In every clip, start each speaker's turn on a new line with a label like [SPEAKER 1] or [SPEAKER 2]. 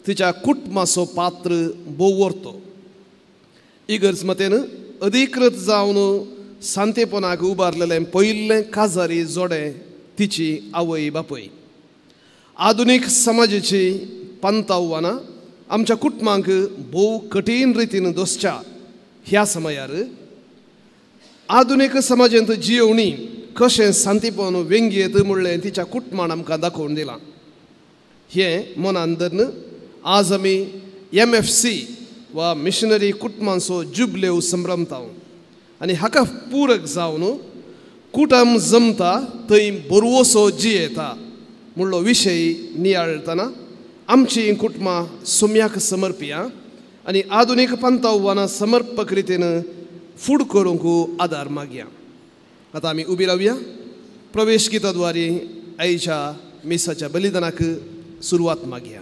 [SPEAKER 1] तिच्या कुटुंबाचो पात्र बोवरतो. इगर्ज मतेन अधिकृत जावन सांतेपणाक उबारलेलें पयिल्लें काजारी जोडें तिची आवय बापय. आधुनीक समाजाची पंताव्वानां आमच्या कुटुंबांक भोव कठीण रितीन दोसच्या ह्या समयार आधुनीक समाजांत जियोवणी कशें सांतीपण व्यंग्येत म्हणलें तिच्या कुटुंबान आमकां दाखोवन दिलां. हें मनान धरून आज आमी MFC वा मिशनरी कुटुंबांचो जुबलेव संभ्रमताव आनी हाका पूरक जावन कुटुंब जमता थंय बरवोसो जियेता म्हणलो विशय नियाळतना आमची कुटुंबां सुम्याक समर्पिया आनी आधुनीक पंताव्वानां समर्पक रितीन फूड करूंक आदार मागया. आतां आमी उबी रावया. प्रवेश गिताद्वारे आयच्या मिसाच्या बलिदानाक सुरवात मागया.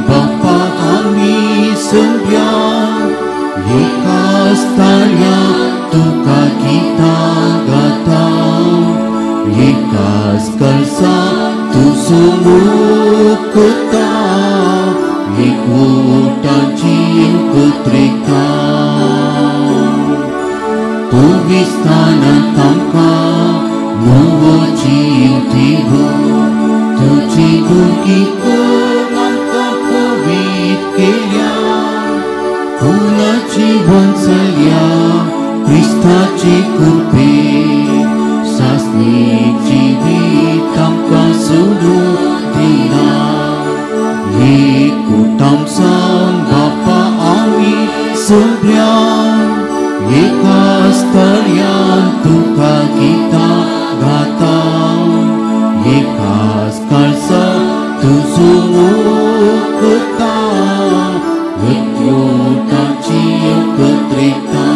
[SPEAKER 2] Bapa kami sembilan, Yekas tanya tuka kita gatau, Yekas kalsa tu sungguh kota, Yekutan cium ketrika, tu vistana tamka, nuwo cium tigo, tu cium kita. Punaciwan saya Kristaci kurpe Sasnik jiwit tanpa sudut hilang Yekutam sang Bapa ami sembilan Yekas tarian tuka kita gatau Yekas kalsa tu sungguh ketang Yekyutan cium ketrika.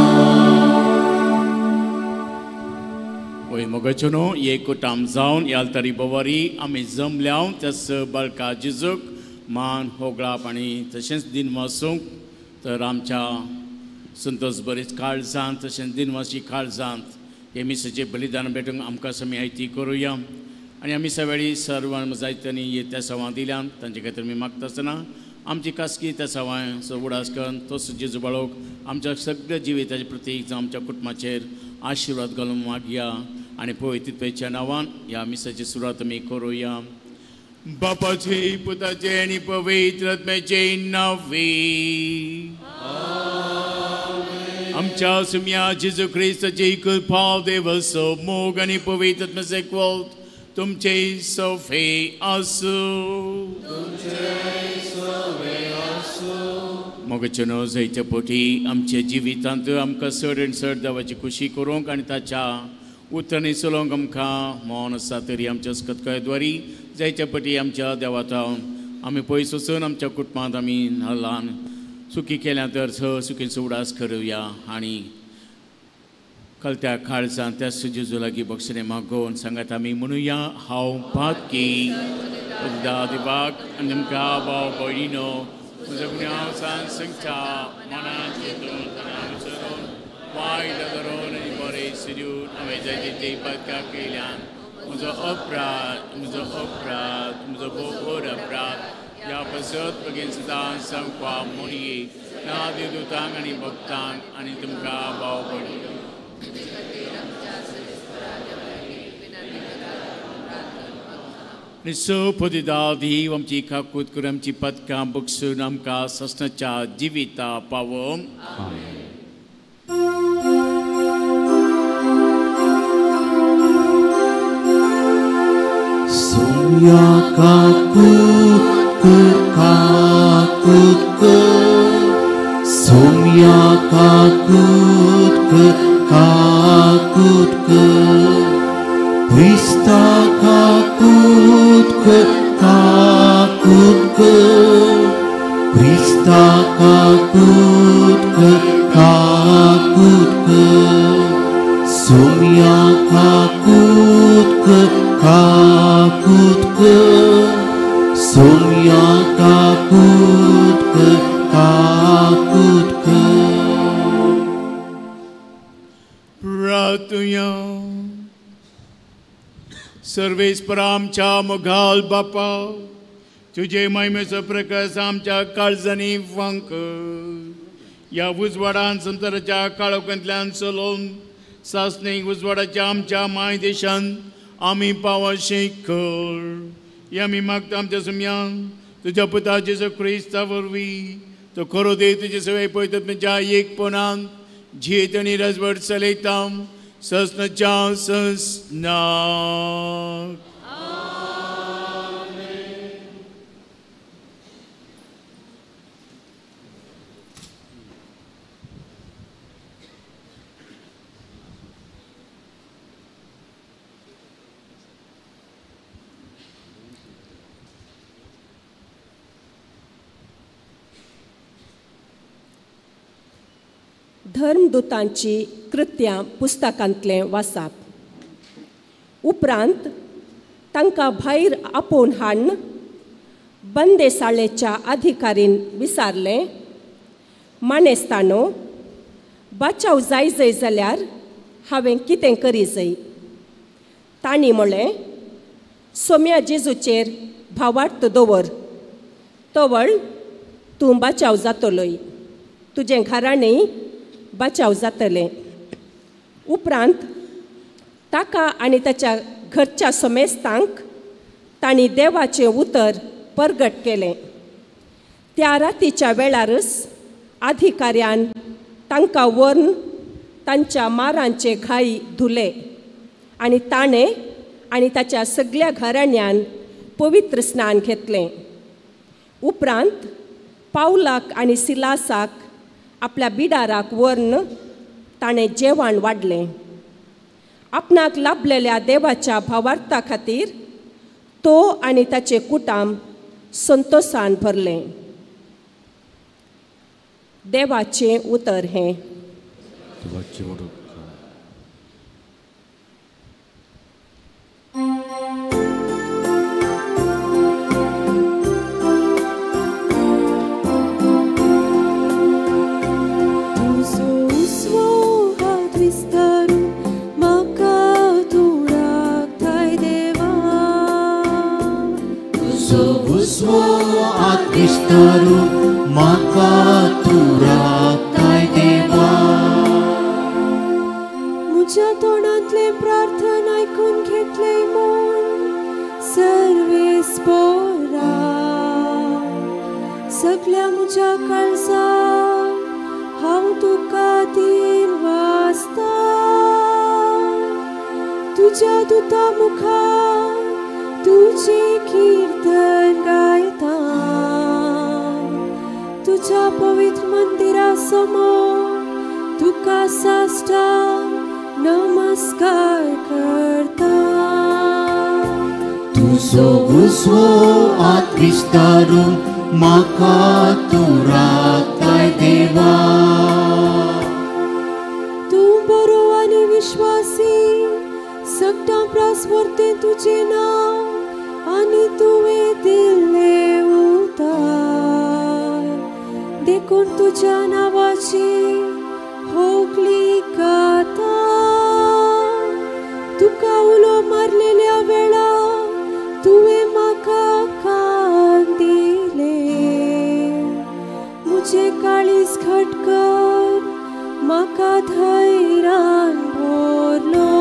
[SPEAKER 3] Oi mogachono yekutam zaun yaltari bavari आमी जमल्याव तस बळका जिजूक मान होगळाप आनी तशेंच दिनवासूंक तर आमच्या संतोष बरीच काळजांत तशेंच दिनवासी काळजांत हे मिसाचें बलिदान भेटूंक आमकां समी आयती करुया आनी आमी सवेळी सर्वांक जायत्यांनी त्या सवां दिल्यान तांचे खातीर आमी मागता आसतना आमची खासगी त्या सवाय उडास करून तोच जेजू बाळोक आमच्या सगळ्या जिविताचे प्रतीक जावं आमच्या कुटुंबाचेर आशिर्वाद घालून मागया आनी पवित्र पेच्या नांवान ह्या मिसाची सुरवात आमी करुया. बापाचे पुताचे आनी पवित्र आत्म्याचे नांवे आमच्या सुम्या जेजू क्रिस्ताचे कृपा देवाचो मोग आनी पवित्र आत्म्याचो एकवट तुमचे सोफे आसूं. मोगचनो जायच्या पोटी आमच्या जिवितांत आमकां चड आनी चड देवाची खुशी करूंक आनी ताच्या उतरांनी चलोवंक आमकां मौन आसा तरी आमच्या खतखत्याद्वारी जायच्या पोटी आमच्या देवातावन आमी पयस वचून आमच्या कुटुंबांत आमी ल्हान सुखी केल्या तर सुखीचो उडास करुया आनी कलत्या काळजांत त्या जेजू लागीं बक्षिणे मागोवन सांगात आमी म्हणुया हांव पातकी दिवाक आनी तुमकां भाव भयणीनो म्हज्या गुन्यांव सांगता मनांत चिंतून विसरून वायट धरून आनी बरें सिद्यून हांवें जायते ते पदकां केल्यान म्हजो अपराध म्हजो भोव अपराध ह्या पसत बेगीन सदां सांगपा म्हणये ना देवदूतांक आनी भक्तांक आनी तुमकां भाव भयणीनो निसोपदिदादी आमची काकूत करून आमची पदकां बक्षून आमकां ससनाच्या जिविता पावोवं.
[SPEAKER 2] Soumya kakut Soumya kakut Krista kakut Krista kakut Soumya kakut Kami takut ke
[SPEAKER 3] प्रार्थूया. सर्वेस्परा आमच्या मोगाल बापा, तुझे महिमेचो प्रकाश आमच्या काळजांनी वांक. या उजवाडान संतराच्या काळोखांतल्यान चलोवन सासणेक उजवाडाच्या आमच्या माय देशांत आमी पावशें कर. हे आमी मागता आमच्या सुमयान तुज्या पुता जेजू क्रिस्ता वरवीं. तो खरो देव तुजे सवय पळयता एकपणान झीत आनी राजवट चलयता ससनाच्या ससनाक.
[SPEAKER 4] धर्मदूतांची कृत्यां पुस्तकांतलें वाचप. उपरांत तांकां भायर आपोवन हाडून बंदेसाळेच्या अधिकारीन विचारलें, मानेस्तानो, बचाव जाय जाल्यार हांवें कितें करी जाय? तांणी म्हळें, सोम्या जेजूचेर भावार्थ दवर, तवळ तूं बचाव जातलोय, तुजें घराणें बचाव जातलें. उपरांत ताका आनी ताच्या घरच्या सोमेस्तांक तांणी देवाचें उतर परगट केलें. त्या रातीच्या वेळारच अधिकाऱ्यान तांकां व्हरून तांच्या मारांचे घाई धुले आनी ताणें आनी ताच्या सगळ्या घराण्यान पवित्र स्नान घेतलें. उपरांत पावलाक आनी सिलासाक आपल्या बिडाराक व्हरून ताणें जेवण वाडलें. आपणाक लाभलेल्या देवाच्या भावार्था खातीर तो आनी ताचे कुटुंब संतोशान भरलें. देवाचें उतर हें.
[SPEAKER 2] Atvistaru maka तुराकताय देवा.
[SPEAKER 5] मुझ्या तोंडांतले प्रार्थना ऐकून घेतले म्हूण सर्वेस्परा. सगळ्या म्हज्या काळजाक हांव तुका दिन वाचता. तुज्या दुता मुखार तुझे कीर्तन गायता. तुझ्या पवित्र मंदिरासमोर तुका साष्टांग नमस्कार करता.
[SPEAKER 2] तुजो हुस्वो आत्विस्तारून म्हाका तुराकताय देवा.
[SPEAKER 5] तूं बरो आनी विश्वासी, सगळ्या प्रासवर्ते तुझे नाव आनी तुवें दिल्ले उतार. देखून तुज्या नांवाची होगली गाता. तुका उलो मारलेल्या वेळा तुवें म्हाका कान दिले. मुझे काळीज घट कर, म्हाका धैर्यान भरलो.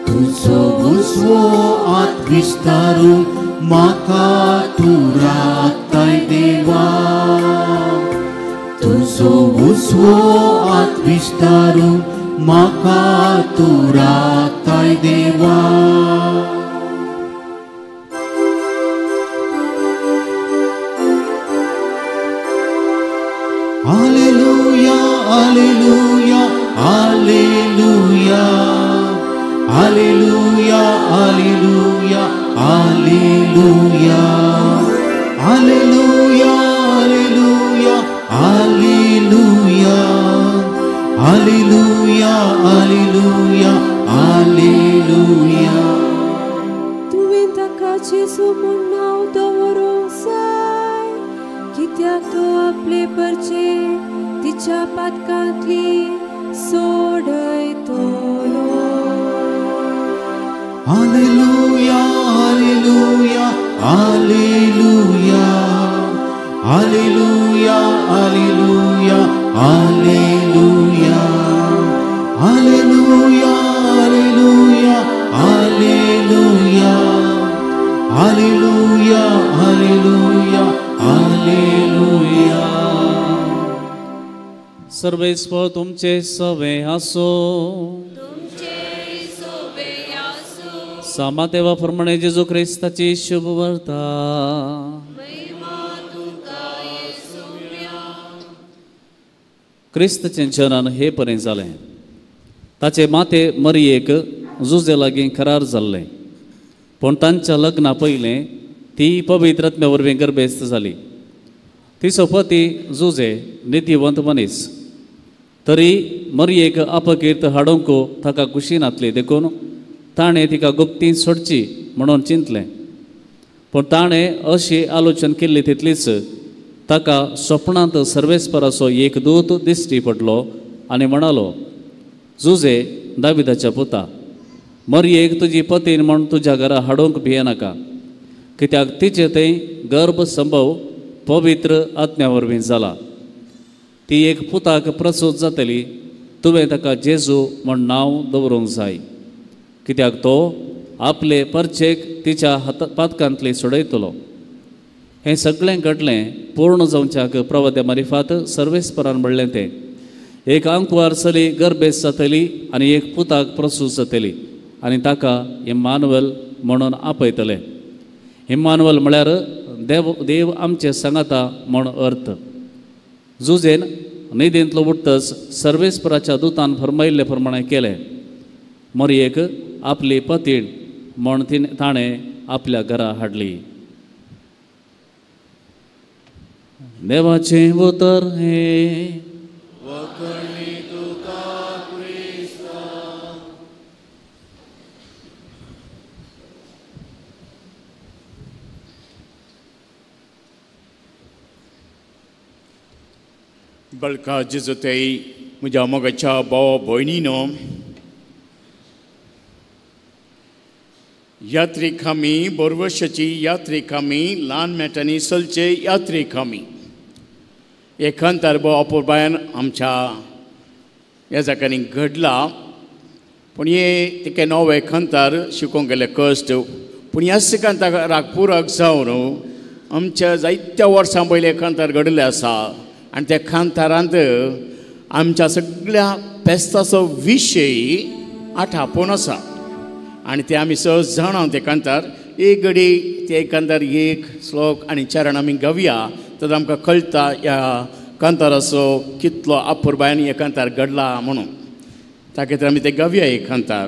[SPEAKER 2] तुजो हुस्वो आत्विस्तारून म्हाका तुराकताय देवा. तुजो हुस्वो आत्विस्तारून म्हाका तुराकताय देवा. Alleluia, alleluia, alleluia. Alleluia, alleluia, alleluia. Alleluia, alleluia, alleluia. Alleluia, alleluia, alleluia.
[SPEAKER 5] तुवें ताका जेजू म्हूण नांव पातकांतली सोडयतलो.
[SPEAKER 2] Alleluia, Alleluia, Alleluia, Alleluia, Alleluia, Alleluia, Alleluia, Alleluia, Alleluia, Alleluia, Alleluia, Alleluia.
[SPEAKER 6] सर्वेस्व तुमचे सवे आसो. सामातेवा प्रमाणे जेजू ख्रिस्ताची शुभ वार्ता. क्रिस्तचें जनान हे पर्यंत जालें. ताचे माते मरियेक जुजे लागीं करार जाल्लें, पूण तांच्या लग्ना पयलें ती पवित्र आत्म्या वरवीं गर्भेस्त जाली. तिचो पती जुजे नितीवंत मनीस, तरी मरियेक अपकीर्त हाडूंक ताका कुशीनातली देखून ताणें तिका गुप्ती सोडची म्हणून चिंतलें. पूण ताणें अशी आलोचना केल्ली तितलीच ताका स्वप्नांत सर्वेस्पराचो एक दूत दिश्टी पडलो आनी म्हणालो, जुजे दाविदाच्या पुता, मरियेक तुजी पतीन म्हूण तुज्या घरा हाडूंक भियेनाका, कित्याक तिचे थंय गर्भ संभव पवित्र आत्म्या वरवीं जाला. ती एक पुताक प्रसूत जातली, तुवें ताका जेजू म्हूण नांव दवरूंक जाय, कित्याक तो आपले परचेक तिच्या पातकांतली सोडयतलो. हें सगळें घडलें पूर्ण जावच्याक प्रवाद्या मारिफात सर्वेस्परान म्हणलें तें, एक आंकवार चली गर्भेस्त जातली आनी एक पुताक प्रसूत जातली आनी ताका इम्मानुएल म्हणून आपयतले. इम्मानुएल म्हळ्यार देव आमचे सांगाता म्हूण अर्थ. जुजेन न्हिदेंतलो उठतच सर्वेस्पराच्या दुतान फरमायिल्ले प्रमाणे केलें. मरियेक आपली पतीण म्हूण ताणें आपल्या घरा हाडली. देवाचें उतर हे.
[SPEAKER 3] बळका जेजूताई, म्हज्या मोगाच्या भाव भयणीनो, यात्रेक आमी बोरवर्षाची यात्रेक आमी ल्हान मेटांनी चलचे यात्रेक आमी एकांतार बो अपुर्बायन आमच्या ह्या जाग्यांनी घडला. पूण हे तिके नवे एकांतार शिकोवंक गेले कश्ट, पूण ह्या एकांताराक पुरक जावन आमच्या जायत्या वर्सां पयलीं एकांतार घडले आसा. आनी त्या कांतारांत आमच्या सगळ्या पेस्ताचो विशय आठापून आसा आनी ते आमी सहज जाणा. ते कांतार एक घडी ते कांतार एक श्लोक आनी चरण आमी गावया, तर आमकां कळटा ह्या कांताराचो कितलो अपुर्बायन हे कांतार घडला म्हणून. त्या खातीर आमी ते गावया एक कांतार.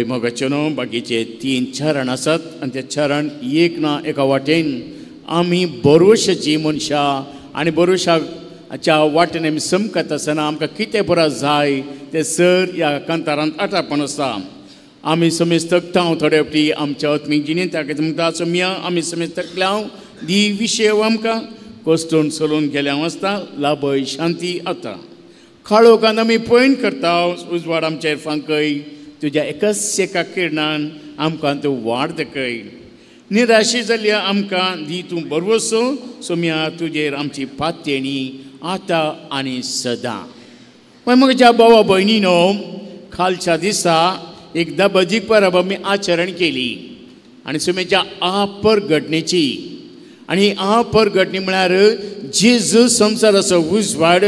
[SPEAKER 3] मोगाचेनो बाकीचे 3 चरण आसात आनी ते चरण एक ना एका वाटेन आमी बरोवशाची मनशां आनी बरोवशाच्या वाटेन आमी समकत आसतना आमकां कितें बरो जाय ते सर ह्या कांतारांत आठापण आसा. आमी समेज तकता थोडे फावटी आमच्या आत्मीक जिणेंत ताका म्हणटा समिया आमी समेज तकल्या दी विशय आमकां कश्टून चलून गेल्या आसता लाभय शांती आता. काळोखांत आमी पयण करता उजवाड आमचेर फांकय तुज्या एकच एका किरणान आमकां तूं वाड दाखय. निराशी जाल्ल्या आमकां दी तूं बरवसो सोम्या तुजेर आमची पात्येणी आतां आनी सदां. मागीर म्हज्या भावा भयणीनो, खालच्या दिसा एकदा बजीक परब आमी आचरण केली आनी सोम्याच्या परगटणेची. आनी परगटणी म्हळ्यार जेजू संवसाराचो उजवाड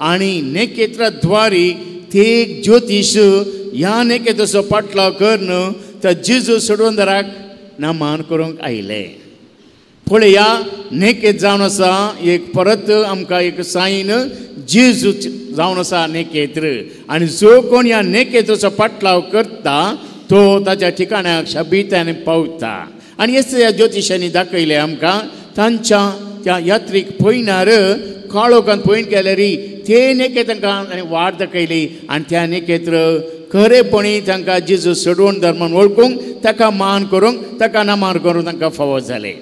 [SPEAKER 3] आनी नेकेत्राद्वारे ते ज्योतीश ह्या नेकेत्राचो पाटलाव करून त्या जेजू सोडवंदराक नामान करूंक आयले. पळया, नेकेत जावन आसा एक परत आमकां एक सायन जेजू जावन आसा नेकेत्र. आनी जो कोण ह्या नेकेत्राचो पाटलाव करता तो ताच्या ठिकाणाक शाबीतान पावता. आनी ह्या ज्योतिशांनी दाखयलें आमकां तांच्या त्या यात्रेक पयनार काळोखान पयन केल्यार ते नेके तांकां वाट दाखयली आनी त्या नेकेत्र खरेपणी तांकां जेजू सोडवण धर्मान वळखूंक ताका मान करूंक ताका नामान करूंक तांकां फावो जालें.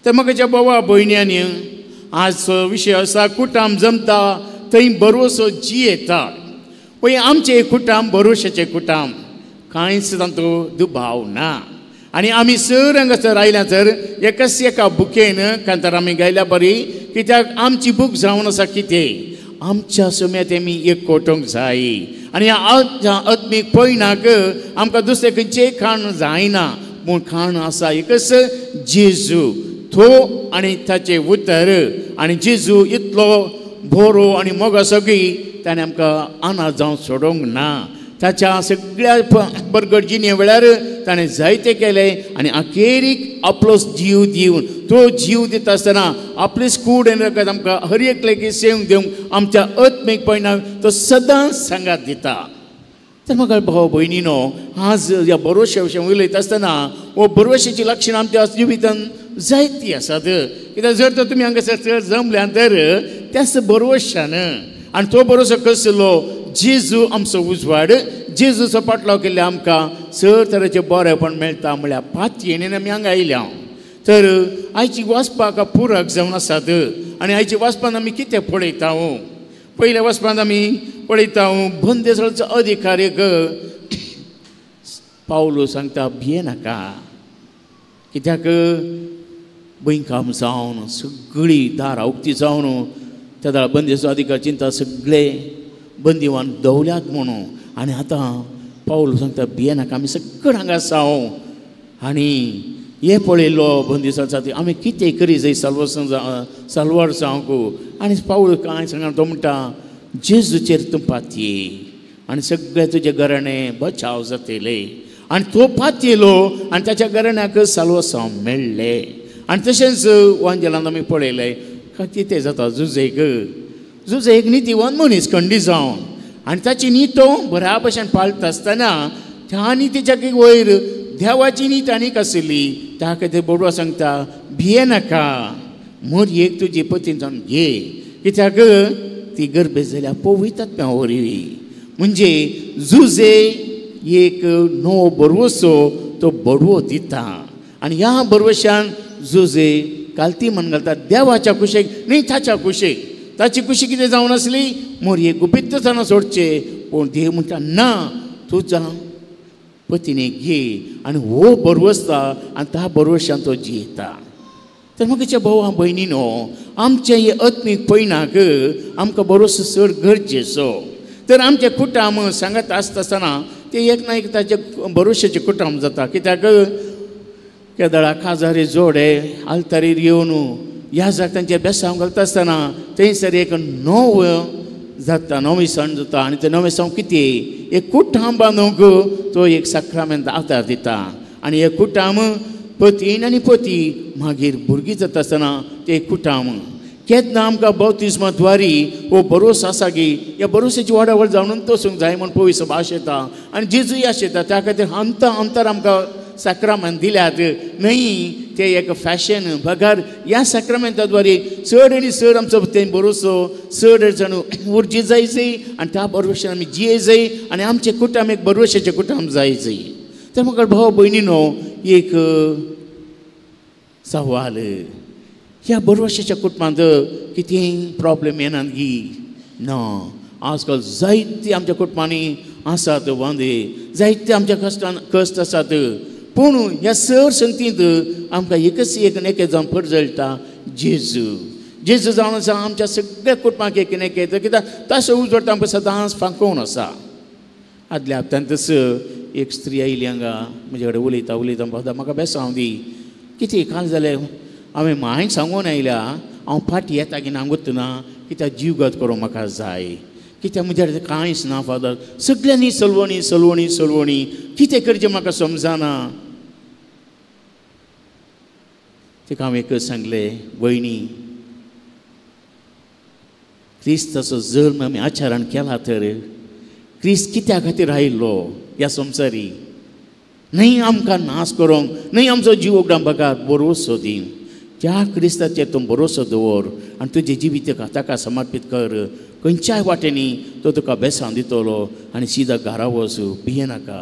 [SPEAKER 3] तर म्हज्या भावा भयण्यांनी, आज विशय आसा कुटाम जमता थंय बरवसो जियेता. पळय, आमचे कुटाम बरवशाचे कुटाम, कांयच तातूंत दुबाव ना. आनी आमी सर हांगासर आयल्या तर एका बुकेन कांतार आमी गायल्या बरी, कित्याक आमची बूक जावन आसा कितें, आमच्या सोम्यात आमी एक कोटोंक जाय. आनी ह्या आत्मीक पयनाक आमकां दुसरें खंयचें खाण जायना, पूण खाण आसा एकच जेजू, तो आनी ताचें उतर. आनी जेजू इतलो बरो आनी मोगा सगळी ताणें आमकां अनाथ जावन सोडोंक ना. ताच्या सगळ्या परगट जिणे वेळार ताणें जायते केलें आनी अखेरीक आपलो जीव दिवन, तो जीव दिता आसतना आपलीच कूड रगत आमकां हर एकल्याक सेवंक दिवंक आमच्या आत्मीक पयनाक तो सदांच सांगात दिता. तर म्हाका भाव भयणीनो, आज ह्या बरोवशा विशयी उलयता आसतना हो बरोवशाची लक्षणां आमच्या जिवितान जायतीं आसात. कित्याक जर तर तुमी हांगासर चड जमल्या तर त्याच बरोवशान, आनी तो बरोवसो कसलो, जेजू आमचो उजवाड, जेजूचो पाटलाव केल्ले आमकां सर तरेचें बरेंपण मेळटा. म्हळ्यार पातयेन आमी हांगा आयल्या. तर आयची वाचपाक पुरक जावन आसात. आनी आयच्या वाचपान आमी कितें पळयता? पयल्या वाचपान आमी पळयता बंदेसाचो अधिकारीक पावलो सांगता भिये नाका, कित्याक बंकाम जावन सगळी दारां उक्ती जावन त्या दाळ बंदेचो अधिकार चिंता सगळे बंदिवान दवल्यात म्हणून. आनी आतां पावलो सांगता भिये नाका, आमी सगळे हांगा आसाव. आनी हे पळयलो बंदिसांचा आमी कितें करी जाय साल्वार जावंक. आनी पावलो कांय सांगा तो म्हणटा जेजूचेर तूं पातये आनी सगळे तुजे घराणें बचाव जातले. आनी तो पातयेलो आनी ताच्या घराण्याक साल्वार मेळ्ळें. आनी तशेंच वांजेलांत आमी पळयलें कितें जाता, जुजेक नितीवान मनीस खंडी जावन आनी ताची नीतो बऱ्या भशेन पाळटा आसतना त्या नितीच्याक वयर देवाची नीत आनीक आसली. त्या खातीर बडवा सांगता भिये नाका, मोरयेक तुजी पतीन जावन घे, कित्याक ती गर्भे जाल्यार पवित्रात्म्या वरवी. म्हणजे जुजे एक नवो बरवसो तो बडवो दिता. आनी ह्या बरवशान जुजे कालती मन घालता देवाच्या कुशेक न्ही ताच्या कुशेक. ताची कुशी कितें जावन आसली, मोरयेक गुपित्तपणान सोडचे, पूण देव म्हणटा ना, तुज्या पतीने घे. आनी हो बरवसता आनी त्या बरवशान तो जियेता. तर म्हाका भावा भयणीनो, आमचे हे आत्मीक पयनाक आमकां बरोसो चड गरजेचो. तर आमचे कुटाम सांगत आसता आसतना ते एक ना एक ताचे बरोवशाचे कुटाम जाता. कित्याक केदळा काजारी जोडे आल्तारीर येवन ह्या जाग तांचेर बेसांव घालता आसतना थंयसर एक नवो जाता, नवी सण जाता. आनी ते नवें सण कितें, एक कुटाम बांदूंक तो एक साक्रामेंत आदार दिता. आनी हे कुटाम पतीन आनी पती मागीर भुरगीं जाता आसतना ते कुटाम केन्ना आमकां बौतिस्माद्वारी हो बरोस आसा की ह्या बरोसाची वाडावळ जावन तोसूंक जाय म्हूण पवित्र भाश येता आनी जेजूय आशेता. त्या खातीर अंतर आमकां साक्रामेंत दिल्यात न्हय ते एक फॅशन बगार. ह्या साक्रामेंताद्वारे चड आनी चड आमचो ते बरोसो चड जाण उर्जी जाय आनी त्या बरोवशान आमी जिये जाय आनी आमचे कुटाम एक बरोवशाचे कुटाम जाय. तर म्हाका भाव भयणीनो एक सवाल, ह्या बरोवशाच्या कुटुंबांत कितें प्रॉब्लेम येनात गी? ना, आजकाल जायते आमच्या कुटुंबांनी आसात वांदे, जायते आमच्या कश्ट आसात. पूण ह्या सर संगतींत आमकां एकच एक जावन परजळटा जेजू जावन आसा आमच्या सगळ्या कुटुंबाक एक कित्याक तसो उजवड आमकां सदांच फांकोवन आसा. आदल्या हप्त्यान तसं एक स्त्री आयली हांगा म्हजे कडेन उलयता म्हाका बेसांव दी कितें काल जालें हांवें हांवें सांगून आयल्या हांव फाटी येता की नांगूत ना कित्याक जीवघात करूंक म्हाका जाय कित्याक म्हज्या कडेन कांयच ना फादर सगळ्यांनी सलवणी कितें करचें म्हाका समजना. तिका हांवें एकच सांगलें भयणी क्रिस्ताचो जल्म आमी आचारान केला तर क्रिस्त कित्या खातीर आयिल्लो ह्या संवसारी न्हय आमकां नाश करूंक न्हय आमचो जीव ओगडावपाक भरोसो दी. त्या क्रिस्ताचेर तूं भरोसो दवर आनी तुजें जिवीत ताका समर्पीत कर. खंयच्याय वाटेनी तो तुका बेसांव दितलो आनी सीदा घरा वच भियेनाका.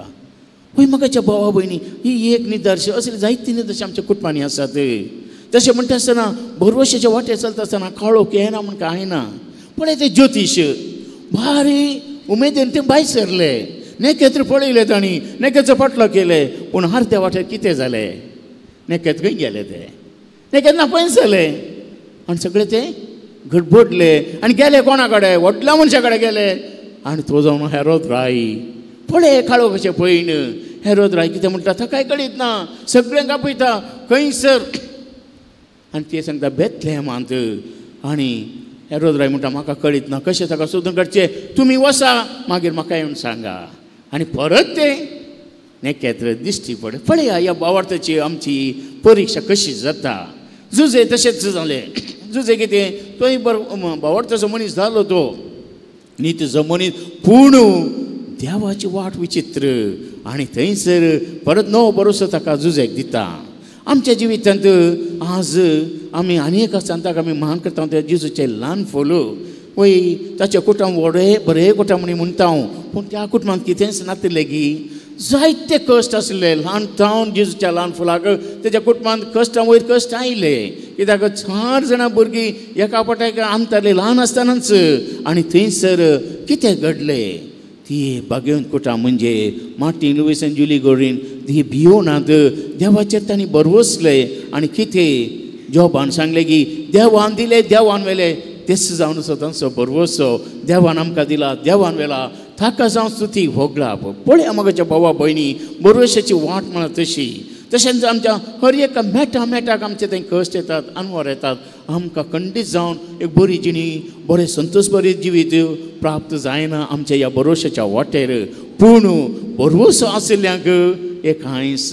[SPEAKER 3] पळय म्हाकाच्या भावा भयणी ही एक निदर्श असले जायती निदर्श आमच्या कुटुंबांनी आसात. तशें म्हणटा आसतना भरवशाच्या वाटेर चलता आसतना काळोख येना म्हण कांय ना. पळय ते ज्योतीश भारी उमेदीन ते भायर सरले नेकेत्र पळयले तांणी नेकेचो पटलो केले पूण अर्द्या वाटेर कितें जालें नेकेत खंय गेले ते नेकेत नापयस जाले आनी सगळे ते गडबडले आनी गेले कोणा कडेन व्हडल्या मनशा कडेन गेले आनी तो जावन हेरोद राय पळय काळोख कशें पळयन हेरोद राय कितें म्हणटा ताकाय कळीत ना सगळ्यांक आपयता खंयसर आनी ते सांगता बेथलेहमांत आनी हेरोद राय म्हणटा म्हाका कळीत ना कशें ताका सोदून काडचें तुमी वसा मागीर म्हाका येवन सांगा. आनी परत ते नेकेत्र दिश्टी पडले पळया ह्या भावार्थाची आमची परिक्षा कशी जाता. जुजे तशेंच जालें जुजे कितें तोय बरो भावार्थाचो मनीस जालो तो नीतीचो मनीस पूण देवाची वाट विचित्र आनी थंयसर परत नवो भरोसो ताका जुजेक दिता. आमच्या जिवितांत आज आमी अनेक सांगता आमी मान करता त्या जेजूचे ल्हान फोलो वय ताचे कुटुंब बरे कुटुंब म्हणून म्हणटा हांव पूण त्या कुटुंबांत कितेंच नातलें गी जायते कश्ट आसले ल्हानपणांत जेजूच्या ल्हान फुलाक तेज्या कुटुंबांत कश्टां वयर कश्ट आयले कित्याक 4 जाणां भुरगीं एका पोटाक आमताले ल्हान आसतनाच आनी थंयसर कितें घडलें ती बागेवन कुटां म्हणजे मार्टीन लुईस आनी जुली गोरीन ती भियोनात देवाचेर तांणी बरवसले आनी कितें जॉबान सांगलें की देवान दिलें देवान वेलें तेच जावन असो तांचो बरवसो देवान आमकां दिला देवान वेला ताका जावन स्तुती व्हगळा. पळया म्हाज्या भावा भयणी बरवशाची वाट म्हणा तशी तशेंच आमच्या हर एक मेटाक आमचे थंय कश्ट येतात अनवर येतात आमकां खंडीत जावन एक बरी जिणी बरें संतोश बरें जिवीत प्राप्त जायना आमच्या ह्या बरवशाच्या वाटेर पूण बरवसो आशिल्ल्यांक एक कांयच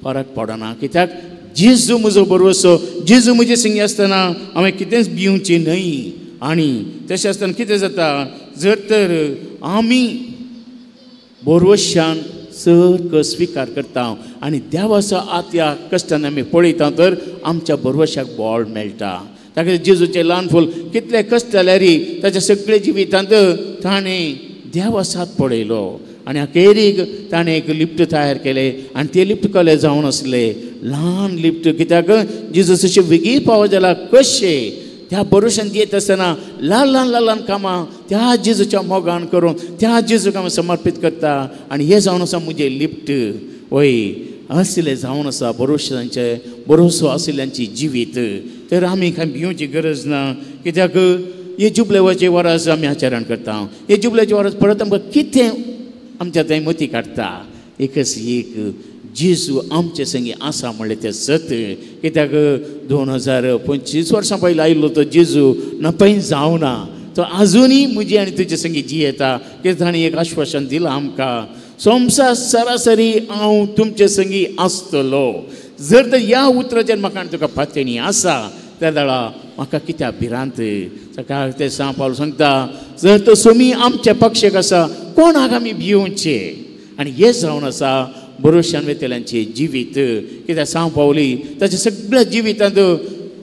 [SPEAKER 3] फरक पडना कित्याक जेजू म्हजो बरवसो जेजू म्हजे संगी आसतना हांवें कितेंच भिवचें न्हय. आनी तशें आसतना कितें जाता जर तर आमी बरवशान चड स्विकार करता आनी देवाचो आत्या कश्टान आमी पळयता तर आमच्या बरवशाक बळ मेळटा. ताका जेजूचें ल्हान फूल कितले कश्ट जाल्यारय ताच्या सगळे जिवितांत ताणें देवा साथ पळयलो आनी अखेरीक ताणें एक लिफ्ट तयार केलें आनी तें लिफ्ट कलें जावन आसलें ल्हान लिफ्ट कित्याक जेजूस अशें बेगीन पावत जाल्यार कशें त्या बरोशान दियत आसतना ल्हान कामां त्या जेजूच्या मोगान करून त्या जेजूक हांव समर्पीत करता आनी हें जावन आसा म्हजें लिफ्ट वय आसलें जावन आसा बरोसो आशिल्ल्यांची जिवीत. तर आमी कांय भिवची गरज ना कित्याक हे जुबलेवाचे वरास आमी आचरण करता हे जुबलेचे वरास परत आमकां कितें आमच्या थंय मती काडटा एकच एक जेजू आमचे संगी आसा म्हणलें तें सत्य कित्याक 2025 वर्सां पयलीं आयिल्लो तो जेजू नपय जावना तो आजुनूय म्हजी आनी तुजे संगी जियेता कित्याक ताणें एक आश्वासन दिलां आमकां सोमसा सरासरी हांव तुमचे संगी आसतलो. जर तर ह्या उतराचेर म्हाका आनी तुका फातेणी आसा त्या वेळा म्हाका कित्याक भिरांत सकाळ ते सांग पावलो सांगता जर तो सोमी आमच्या पक्षाक आसा कोणाक आमी भिवचे. आनी हें जावन आसा बरोशान वेतेल्यांचे जिवीत कित्याक सांग पावली ताच्या सगळ्या जिवितांत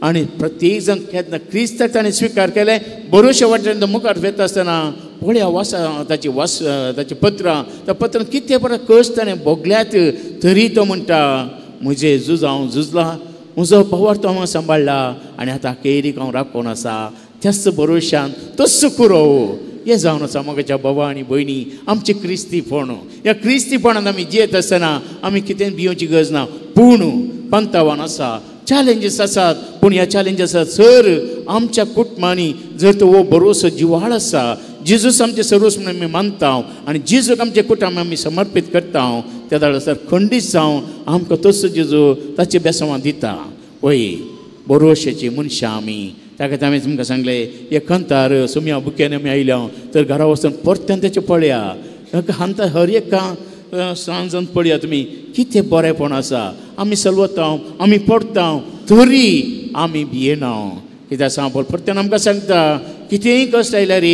[SPEAKER 3] आनी प्रत्येक जण केन्ना क्रिस्ताक ताणें स्विकार केलें बरोशा वाटेन मुखार वेता आसतना पळया ताची पत्रां त्या पत्रांत कितें बरें कश्ट ताणें भोगल्यात तरी तो म्हणटा म्हजें झूज हांव झुजलां म्हजो भावार्थ हांव सांबाळ्ळा आनी आतां अखेरीक हांव राखून आसा त्याच बरोशान तस्सो कुरो हे जावन आसा मोगाच्या भावा आनी भयणी आमचे क्रिस्तीपण ह्या क्रिस्तीपणांत आमी जियेत आसतना आमी कितें भिवची गरज ना पूण पंतावान आसा चॅलेंजीस आसात पूण ह्या चॅलेंजीसात सर आमच्या कुटुंबांनी जर तो हो भरोसो जिवाळ आसा जेजूस आमचे सर्वस्व म्हणून आमी मानता आनी जेजूक आमचे कुटुंब आमी समर्पीत करता त्या दाळ सर खंडीत जावन आमकां तसो जेजू ताचे बेसांवां दिता वय भरोशाची मनशां आमी त्या खातीर हांवें तुमकां सांगलें हे खंतार सुम्या बुक्यान आमी आयल्या तर घरा वचून परत्यान तेचें पळया हांता हर एक सांजन पळया तुमी कितें बरेंपण आसा आमी चलवता आमी पडटा तरी आमी भियेना कित्याक सांग परत्यान आमकां सांगता कितेंय कश्ट आयल्यार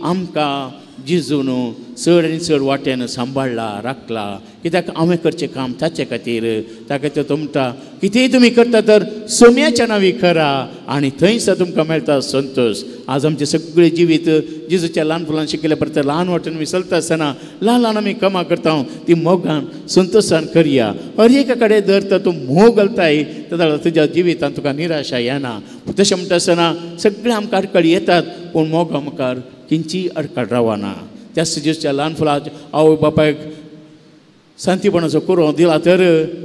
[SPEAKER 3] आमकां जेजून चड आनी चड वाटेन सांबाळला राखला कित्याक हांवें करचें काम ताचे खातीर त्या खातीर तो म्हणटा कितेंय तुमी करता तर सोम्याच्या नांवी करा आनी थंयच तुमकां मेळटा संतोश आज आमचें सगळें जिवीत जेजूच्या ल्हान फुलान शिकले परत ल्हान वाटेन आमी चलता आसतना ल्हान ल्हान आमी कामां करता ती मोगान संतोशान करया हर एका कडेन जर तर तूं मोग घालताय जाल्यार तुज्या जिवितांत तुका निराशा येना तशें म्हणटा आसतना सगळें आमकां आडखळी येतात पूण मोगा मुखार किंची आडखळ रावना त्या जेजूच्या ल्हान फुलाच्या आवय बापायक शांतीपणाचो करून दिला तर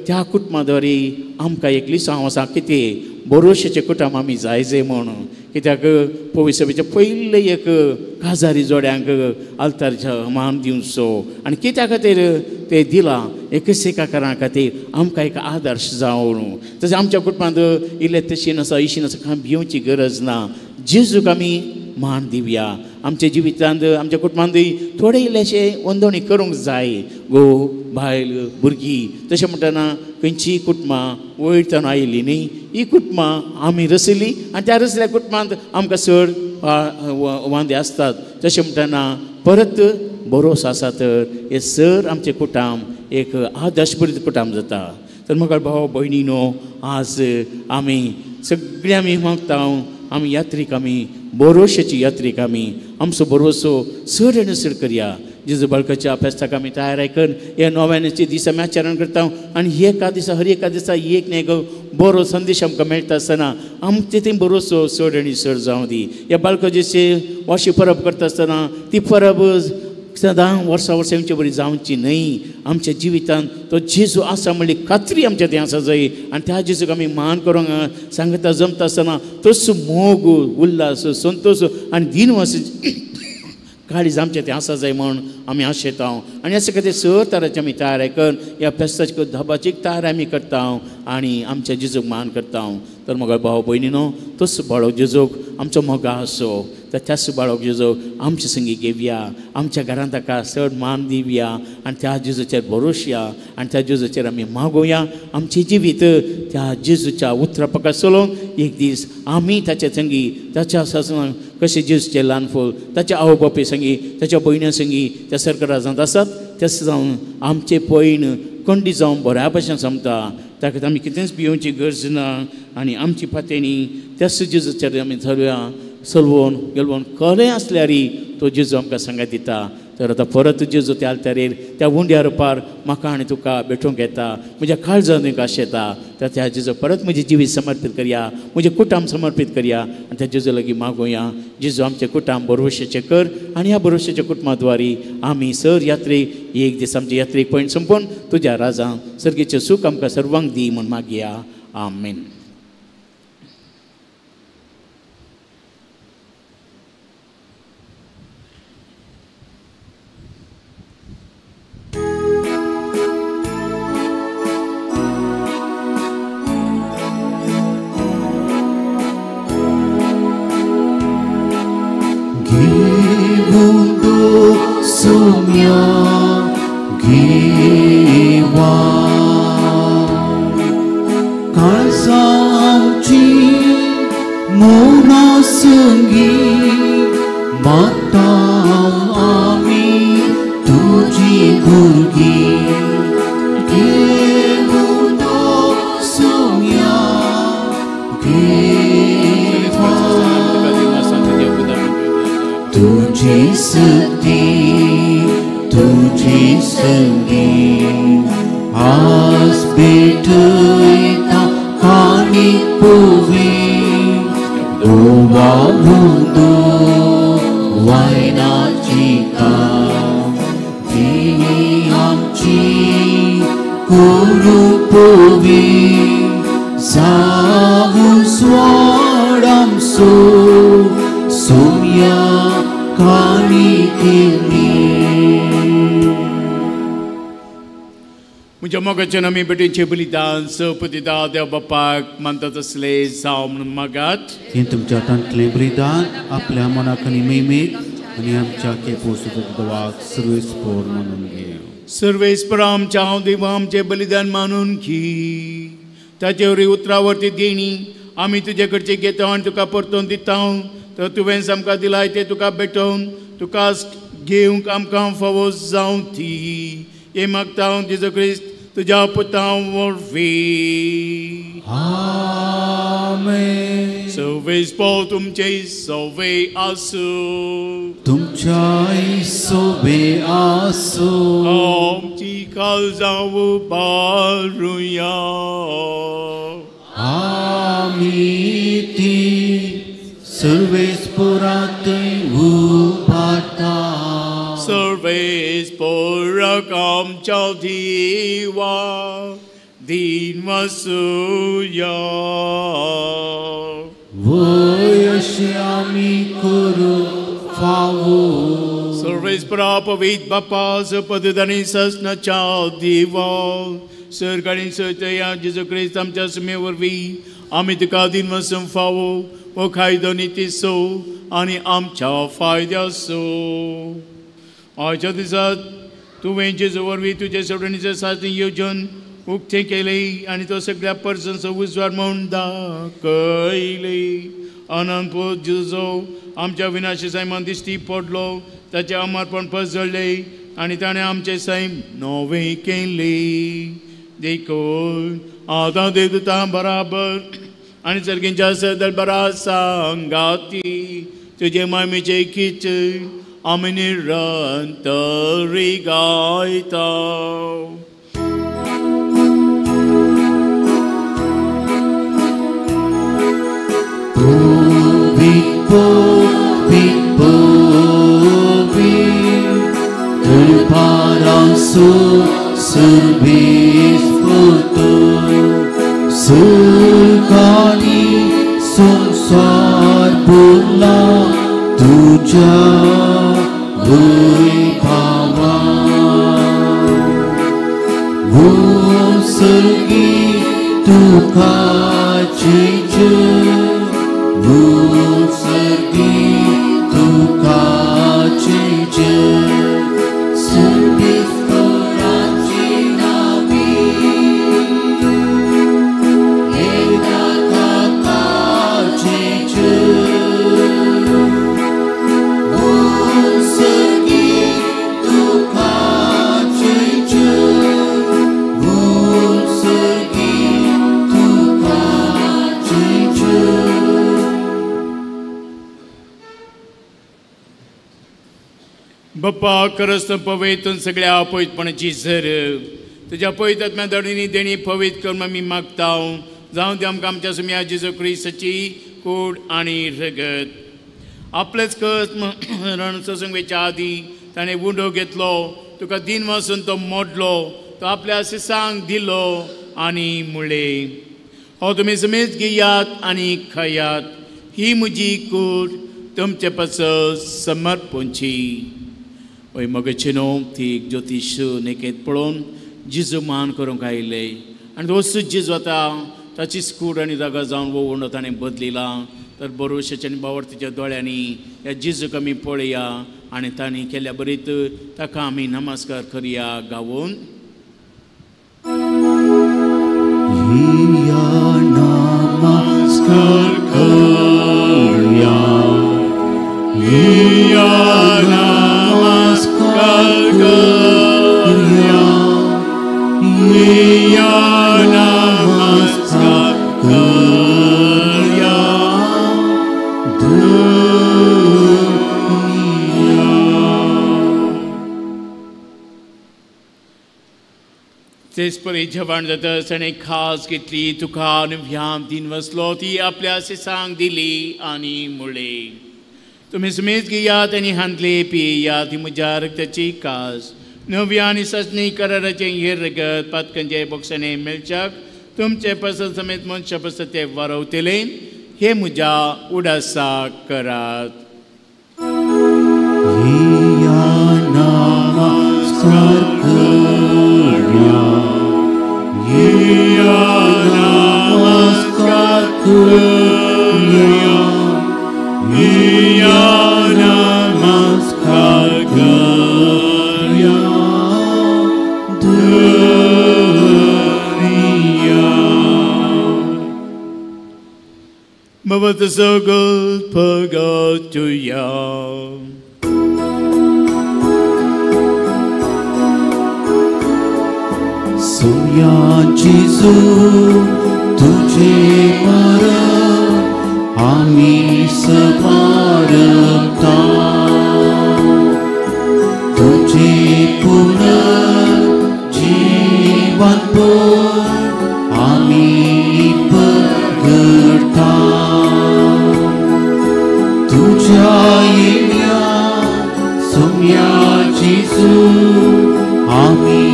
[SPEAKER 3] त्या कुटुंबाद्वारे आमकां एक लिसांव आसा कितें भरोशाचें कुटुंब आमी जायजे म्हूण कित्याक पवित्र सभेच्या पयले एक काजारी जोड्यांक आल्तारच्या मान दिवचो आनी कित्या खातीर ते दिलां एका खातीर आमकां एक आदर्श जावन तशें आमच्या कुटुंबांत इल्लें तशीन आसा इशीन आसा कांय भिवची गरज ना जेजूक आमी मान दिवया आमच्या जिवितांत आमच्या कुटुंबांतूय थोडे इल्लेशें वंदवणी करूंक जाय घोव बायल भुरगीं तशें म्हणटना खंयचीय कुटुंबां वयरच्यान आयिल्लीं न्ही ही कुटुंबां आमी रचयलीं आनी त्या रचल्या कुटुंबांत आमकां चड वांदे आसतात तशें म्हणटना परत भरोसो आसा तर हे सर आमचें कुटुंब एक आदर्शभरीत कुटुंब जाता तर म्हाका भाव भयणीनो आज आमी सगळीं आमी मागता आमी यात्रीक आमी भरोशाची यात्रीक आमी आमचो भरोसो चड आनी चड करया जेजू बाळकाच्या फेस्ताक आमी तयार आयकन हे नव्याचे दीस आमी आचरण करता आनी एका दिसा हर एका दिसा एक न्ही एक बरो संदेश आमकां मेळटा आसतना आमचे थंय भरोसो चड आनी चड जावं दी ह्या बाळकाचे वर्शी परब करता आसतना ती परब सदां वर्सां वर्सांची बरी जावची न्हय आमच्या जिवितांत तो जेजू आसा म्हणली खात्री आमच्या थंय आसा जाय आनी त्या जेजूक आमी मान करूंक सांगता जमता आसतना तसो मोग उल्हास संतोश आनी दिनवास काळीज आमच्या थंय आसा जाय म्हूण आमी आशेता आनी अशें खातीर सर तरांची आमी तयार आयकन ह्या फेस्ताची धबाची तयार आमी करता आनी आमच्या जेजूक मान करता तर म्हाका भाव भयणीनो तोच बाळो जेजूक आमचो मोगा आसो तर त्याच बाळोक जेजू आमचे संगी घेवया आमच्या घरांत ताका चड मान दिवया आनी त्या जेजूचेर भरोशया आनी त्या जेजूचेर आमी मागोवया आमचें जिवीत त्या जेजूच्या उतरापका चलोवन एक दीस आमी ताचे संगी ताच्या सासणाक कशें जेजूचें ल्हान फूल ताच्या आवय बापूय संगी ताच्या भयण्या संगी त्या सर्कराजांत आसात तशें जावन आमचें पयण खंडी जावन बऱ्या भशेन समता त्या खातीर आमी कितेंच भिवची गरज ना आनी आमची फातेणी त्याच जेजूचेर आमी धरुया चलवून गेलवून खरें आसल्यार तो जेजू आमकां सांगात दिता तर आतां परत जेजू त्या आल्तारेर त्या उंड्या रुपार म्हाका आनी तुका भेटूंक येता म्हज्या काळजान तुका आशेता तर त्या जेजू परत म्हजें जिवीत समर्पीत करया म्हजें कुटुंब समर्पीत करया आनी त्या जेजू लागीं मागोवया जेजू आमचें कुटुंब भरोशाचें कर आनी ह्या भरोशाच्या कुटुंबा द्वारे आमी सर यात्रेक एक दीस आमचे यात्रेक पॉयंट संपोवन तुज्या राजान सर्गेचें सूख आमकां सर्वांक दी म्हूण मागया आमेन.
[SPEAKER 2] Sumya Giva Kalsamchi Mona Sungi Mata Ami Tuji Burgi Givundo Sumya Giva Tuji Sati Tuji Sangi As Betuita Kani Puvi Uwa Vundo Waina kurupovi savu swadam so sumya kanikini.
[SPEAKER 3] म्हज्या मोगाच्या नमी बेटींचे बलिदान सपतिदा देव बापाक मानता तसले जाव म्हणून मागात.
[SPEAKER 2] हे तुमच्या तंतले बलिदान आपल्या मनाक आनी मैमेक आनी आमच्या केपोसूक देवाक सर्वेस्पोर म्हणून घे.
[SPEAKER 3] सर्वेस्पर आमच्या हांव देवा आमचे बलिदान मानून घे. ताचे उतरावरती देणी आमी तुजे कडचे घेता आनी तुका परतोवन दिता. तर तुवें आमकां दिलाय ते तुका भेटोवन तुका घेवंक आमकां फावो जावं ती. हे मागता हांव जेजू क्रिस्त तुज्या पुता वरवीं.
[SPEAKER 2] आमेन.
[SPEAKER 3] सर्वेस्पर तुमचे सवे आसूं.
[SPEAKER 2] तुमच्याय सोबे आसो.
[SPEAKER 3] आमची काळजां उबारुया.
[SPEAKER 2] आमी ती सर्वेस्परांतय उबारता.
[SPEAKER 3] सर्वेस्पराक आमच्या देवा दिन वासुया.
[SPEAKER 2] वय अशें आमी करू फावो.
[SPEAKER 3] सर्वेस्परा पवित्र बापा सपद आनी ससनाच्या देवा सर्ग आनी सत्या जेजू क्रिस्त आमच्या सुमे वरवीं आमी तुका दिन वसूंक फावो वो खायदो नितीसो आनी आमच्या फायद्याचो. आयच्या दिसात तुवें जेजू वरवीं तुजे सोडणीचें सारकें येवजन उक्तें केलें आनी तो सगळ्या पर्सनचो उजवाड म्हूण दाखयलें. अनंत जेजू आमच्या विनाशी सैमान दिश्टी पडलो. ताचें अमरपण पसरलें आनी ताणें आमचें सैम नवें केलें. देखून आतां देवता बराबर आनी सर्गींच्या सदल बरा सांगाती तुजे मायमेचें किचन आमी निरंतरी गायता.
[SPEAKER 2] Paraso सर्वेस्पतो सर्गानी संसार बोला तुझ्या वैभवा. वो सर्गी तुकाचे जग. वो सर्गी तुकाचे जग.
[SPEAKER 3] बाप्पा खरंच पवित्र सगळ्या अपवित्रपणाची झर तुझ्या पवित्रात्म्या दडीनी देणी पवित्र करून आमी मागता. जावं ती आमकां आमच्या सुम्या जेजू क्रिस्ताची कूड आनी रगत. आपलेच कस रण सत्संगेच्या आदी ताणें उंडो घेतलो. तुका दिन वचून तो मोडलो. तो आपल्या सिसांक दिलो आनी मुळे हो तुमी समेत घेयात आनी खायात. ही म्हजी कूड तुमचे पासत समर्पणची. हय मगचे न्हू ती एक ज्योतिश नेकेत पळोवन जिजू मान करूंक आयिल्ले आनी वस्तू जिजू आतां ताचीच कूड आनी जागा जावन वो उंडो ताणें बदलिला. तर बरोवशेच्या आनी बावडतीच्या दोळ्यांनी ह्या जिजूक आमी पळया आनी तांणी केल्या बरीत ताका आमी नमस्कार करया गावून.
[SPEAKER 2] नमस्कार करया. नमस्कार करया. नमस्कार करया.
[SPEAKER 3] तेच परी जेवण जाता ताणें खास घेतली. तुका न्हव्यान दिन वसलो ती आपल्या सिसांक दिली आनी मुळे तुमी समेत घेयात आनी हांतले पियेयात. ही म्हज्या रक्ताची कास नव्या आनी सचनी कराराचें हेर रगत पातकांचे बोक्षांनी मेळच्याक तुमचे पसंत समेत मनशा पसत ते वारवतले हे म्हज्या उडासाक करात. Mawat sagot pagatuya.
[SPEAKER 2] Soya Jesu तुझे मरण आम्ही स्मारता तुझे पुनर्जीवन आम्ही पगडता तुझ्या येण्या सोम्या जेजू आम्ही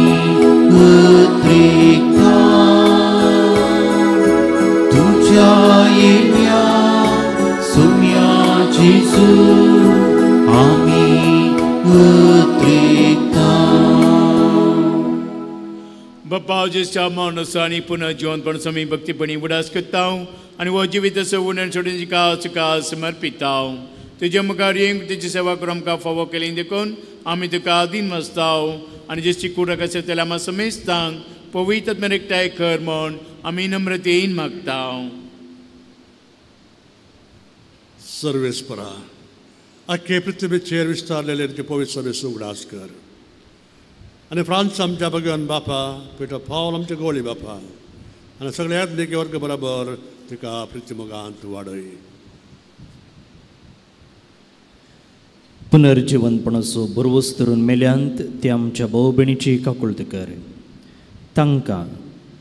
[SPEAKER 2] अत्रेका तुझ्या येण्या सोम्या जेजू आम्ही अत्रेका.
[SPEAKER 3] बाप्पा जेच्या माणसांनी पुन्हा जीवनपण समी भक्तीपणी उडास करता आणि व जिवीत उडण सोडून तुका समर्पिता. तुझ्या मुखार येवंक तुजी सेवा करून आमकां फावो केली देखून आमी तुका आदीन वाचताव आनी जेची कुडक आसा तेला आमी समेस्तांक पवित्र एकठांय कर म्हण आमी नम्रतेन मागता.
[SPEAKER 7] सर्वेस्परा अख्खे पृथ्वीचेर विस्तारलेले पवित्र सभेचो उगडास कर आनी फ्रांस आमच्या भगवान बापा पिटर पावल आमचे गोळी बापा आनी सगळ्यात लेखे वर्ग बरोबर तुका पृथ्वीमोगांत वाडय.
[SPEAKER 8] पुनर्जीवनपणाचो बरवस धरून मेल्यांत ते आमच्या भाऊ भयणीची काकुळट कर. तांकां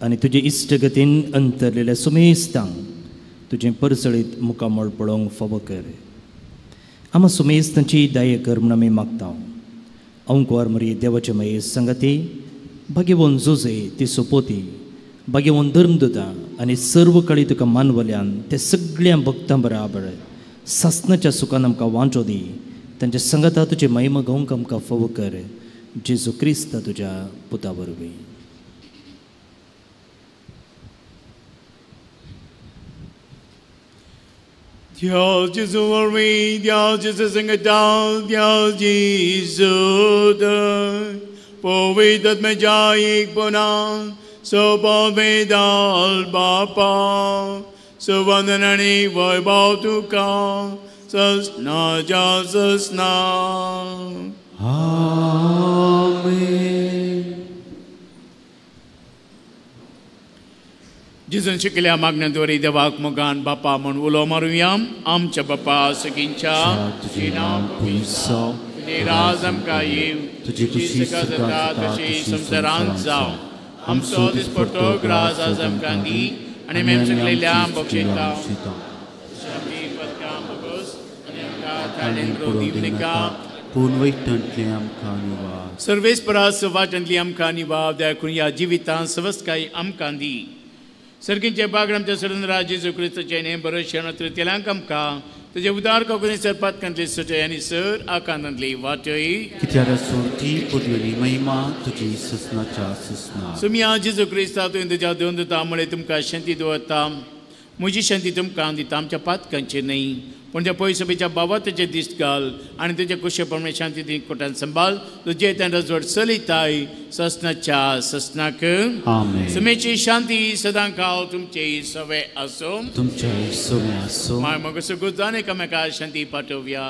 [SPEAKER 8] आनी तुजे इश्टगतीन अंतरलेल्या सुमेस्तांक तुजें परसळीत मुखामळ पळोवंक फावो कर. आमी सुमेस्तांची दया कर म्हूण आमी मागता. अंकुवार मरी देवाचे मये संगती भाग्यवन जोजे ती सोपोती भाग्यवन धर्मदूता आनी सर्व काळी तुका मानवल्यान ते सगळ्या भक्तां बराबर सासणाच्या सुखान आमकां वांचो दी. तांच्या संगता तुजे महिमा गावंक आमकां फावो कर. जेजू क्रिस्त तुज्या पुता वरवीं.
[SPEAKER 3] Dios Jesu wरवीं Dios Jesu संगता Dios Jesu पवित्र आत्म्याच्या एकपणा सोपवेदाल बापा सुवंदन आनी वैभव तुका सस्नाच्या सस्ना.
[SPEAKER 2] आमेन.
[SPEAKER 3] जिजून शिकल्या मागण्यांद्वारे देवाक मोगान बापा म्हण उलो मारूया. आमच्या बापा सगळींच्या
[SPEAKER 2] तुझे नाम पुंसाव
[SPEAKER 3] तुझे राज आमकां येव
[SPEAKER 2] तुझी खुशी
[SPEAKER 3] जाता तशी संवसारांत जावं. आमचो दिसपट्टो ग्रास आज आमकां दी आनी आमी सगळेल्या बक्षिता
[SPEAKER 2] पूर्वैतंतले आमकां निवास
[SPEAKER 3] सर्वेस्परा सवाटांतली आमकां निवाव दयाकून ह्या जिवितांत सवस्काय आमकां दी. सर्गींचे बागड आमच्या सडन राज जेजू क्रिस्ताचे नेम बरोवशें तेलांक आमकां तुजे उदार कोंकणी सरपातकांतली सटय आनी सर आकांतांतली वाटय
[SPEAKER 2] कित्याक सोरती पुर्वेली महिमा तुजी ससनाच्या ससना.
[SPEAKER 3] सुम्या जेजू क्रिस्ता तुवें तुज्या दोन दुता मुळे तुमकां शांती दवरता. म्हजी शांती तुमकां दिता आमच्या पातकांचेर न्हय पूण त्या पयसभेच्या बाबतीचे दिश्ट घाल आनी तुजे कुशेपणे शांती ती कोटान संभाल तुजे त्या जोड चलयताय ससनाच्या ससनाक. सुमेची शांती सदां काळ तुमचे सवे आसूं
[SPEAKER 2] तुमच्या सवे आसूं.
[SPEAKER 3] माय मग सुगुजान एकामेकां शांती पाठोवया.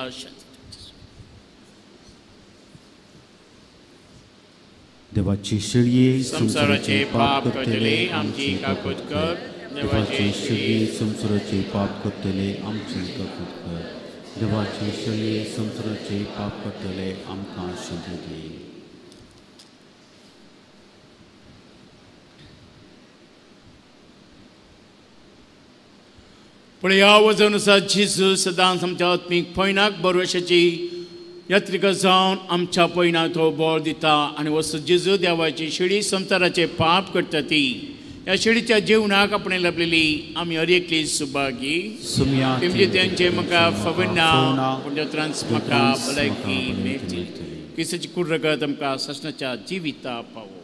[SPEAKER 2] देवाची शिळये
[SPEAKER 3] संसाराचे पाप करतले आमची काकूट कर.
[SPEAKER 2] देवाचे शिळये संसाराचे पाप करतले आमची काकूट कर. देवाचे शिळये संसाराचे पाप करतले आमकां शांती दी.
[SPEAKER 3] पूण ह्या वचनुसार जेजू सदांच आमच्या आत्मीक भयणाक बरोवशाची यात्रिका जावन आमच्या पयना तो बोळ दिता आनी वस्त जेजू देवाची शिडी संवसाराचे पाप करता ती ह्या शिडीच्या जीवनाक आपणे लाभलेली आमी हर एकली सुभागी तेमचे त्यांचे म्हाका फबना पुण्यत्रांस म्हाका भलायकी मेळची क्रिस्ताची कूड रगत आमकां ससनाच्या जिविता पावो.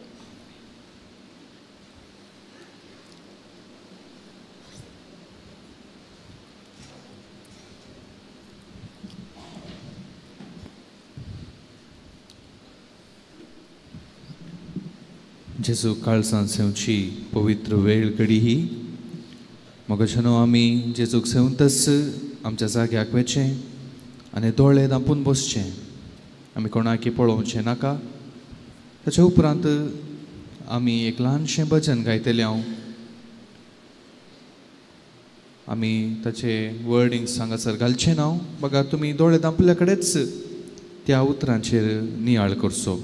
[SPEAKER 9] जेजू काळजांत सेवची पवित्र वेळ घडी ही मोगाच्यानो आमी जेजूक सेवंतच आमच्या जाग्याक वेचें आनी दोळे धांपून बसचें. आमी कोणाकी पळोवचें नाका. ताच्या उपरांत आमी एक ल्हानशें भजन गायतले हांव. आमी ताचे वर्डिंग्स हांगासर घालचें ना. बघा तुमी दोळे धांपले कडेच त्या उतरांचेर नियाळ करचो.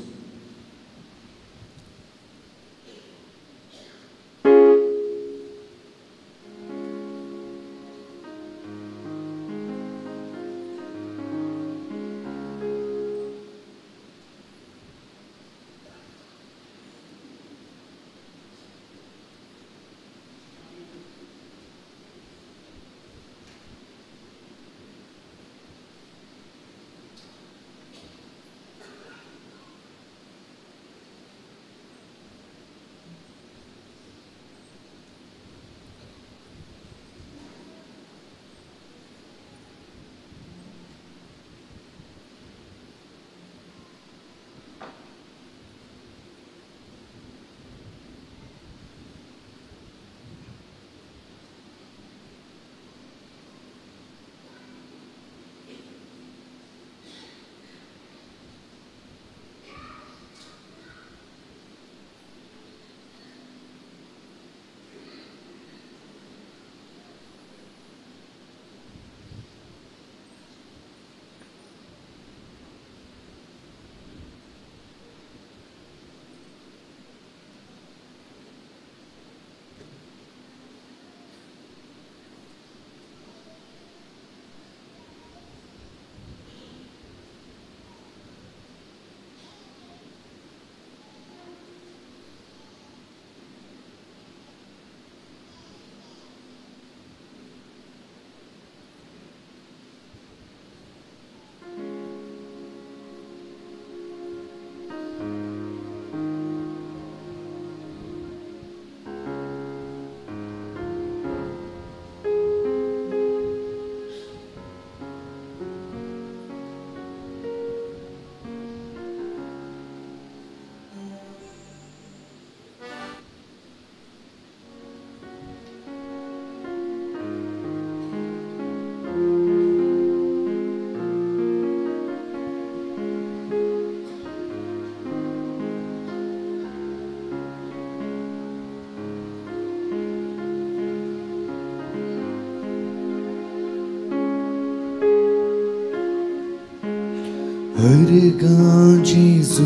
[SPEAKER 10] अर्गां जेजू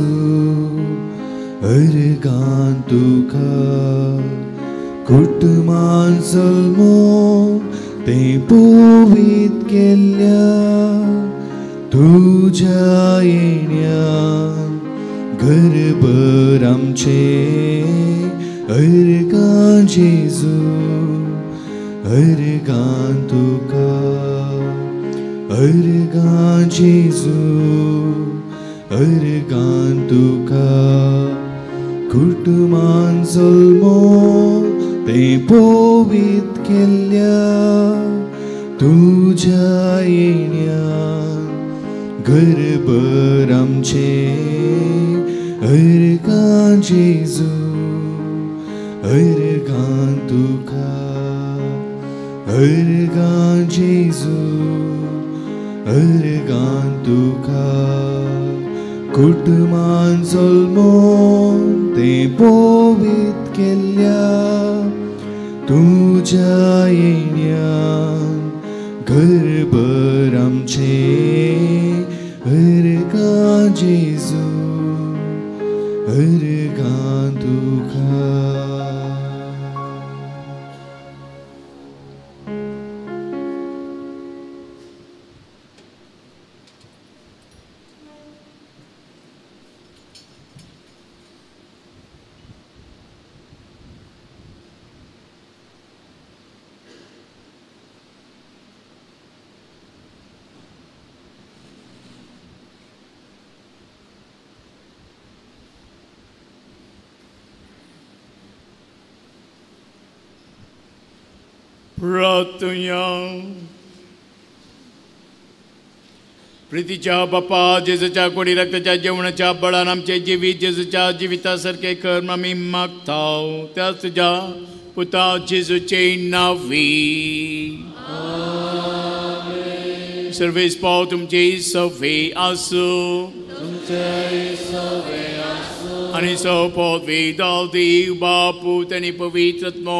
[SPEAKER 10] अर्गां तुका कुटुंबान जल्मो तें पवित केल्ल्या तुज्या येण्यान घरभर आमचे अर्गां जेजू अर्गां तुका अर्गां जेजू अर्गां तुका कुटुंबान जल्मो तें पवित केल्ल्या तुज्या येण्यान घरभर आमचे अर्गां जेजू अर्गां तुका अर्गां जेजू अर्गां तुका कुटुंबान जल्मो तें पवित केल्ल्या तुज्या येण्यान घरभर आमचे अर्गां जेजू अर्गां तुका.
[SPEAKER 3] प्रार्थना. प्रितीच्या बापा, जेजूच्या कोडी रक्ताच्या जेवणाच्या बळान आमचे जिवीत जेजूच्या जिवितासारखे कर्म आमी मागताव. त्याच तुझ्या पुता जेजूचे नावी. सर्वेस पाव तुमचे सवे आसो आणि सौपद वेदाल देव बापू त्यांनी पवित्रत्व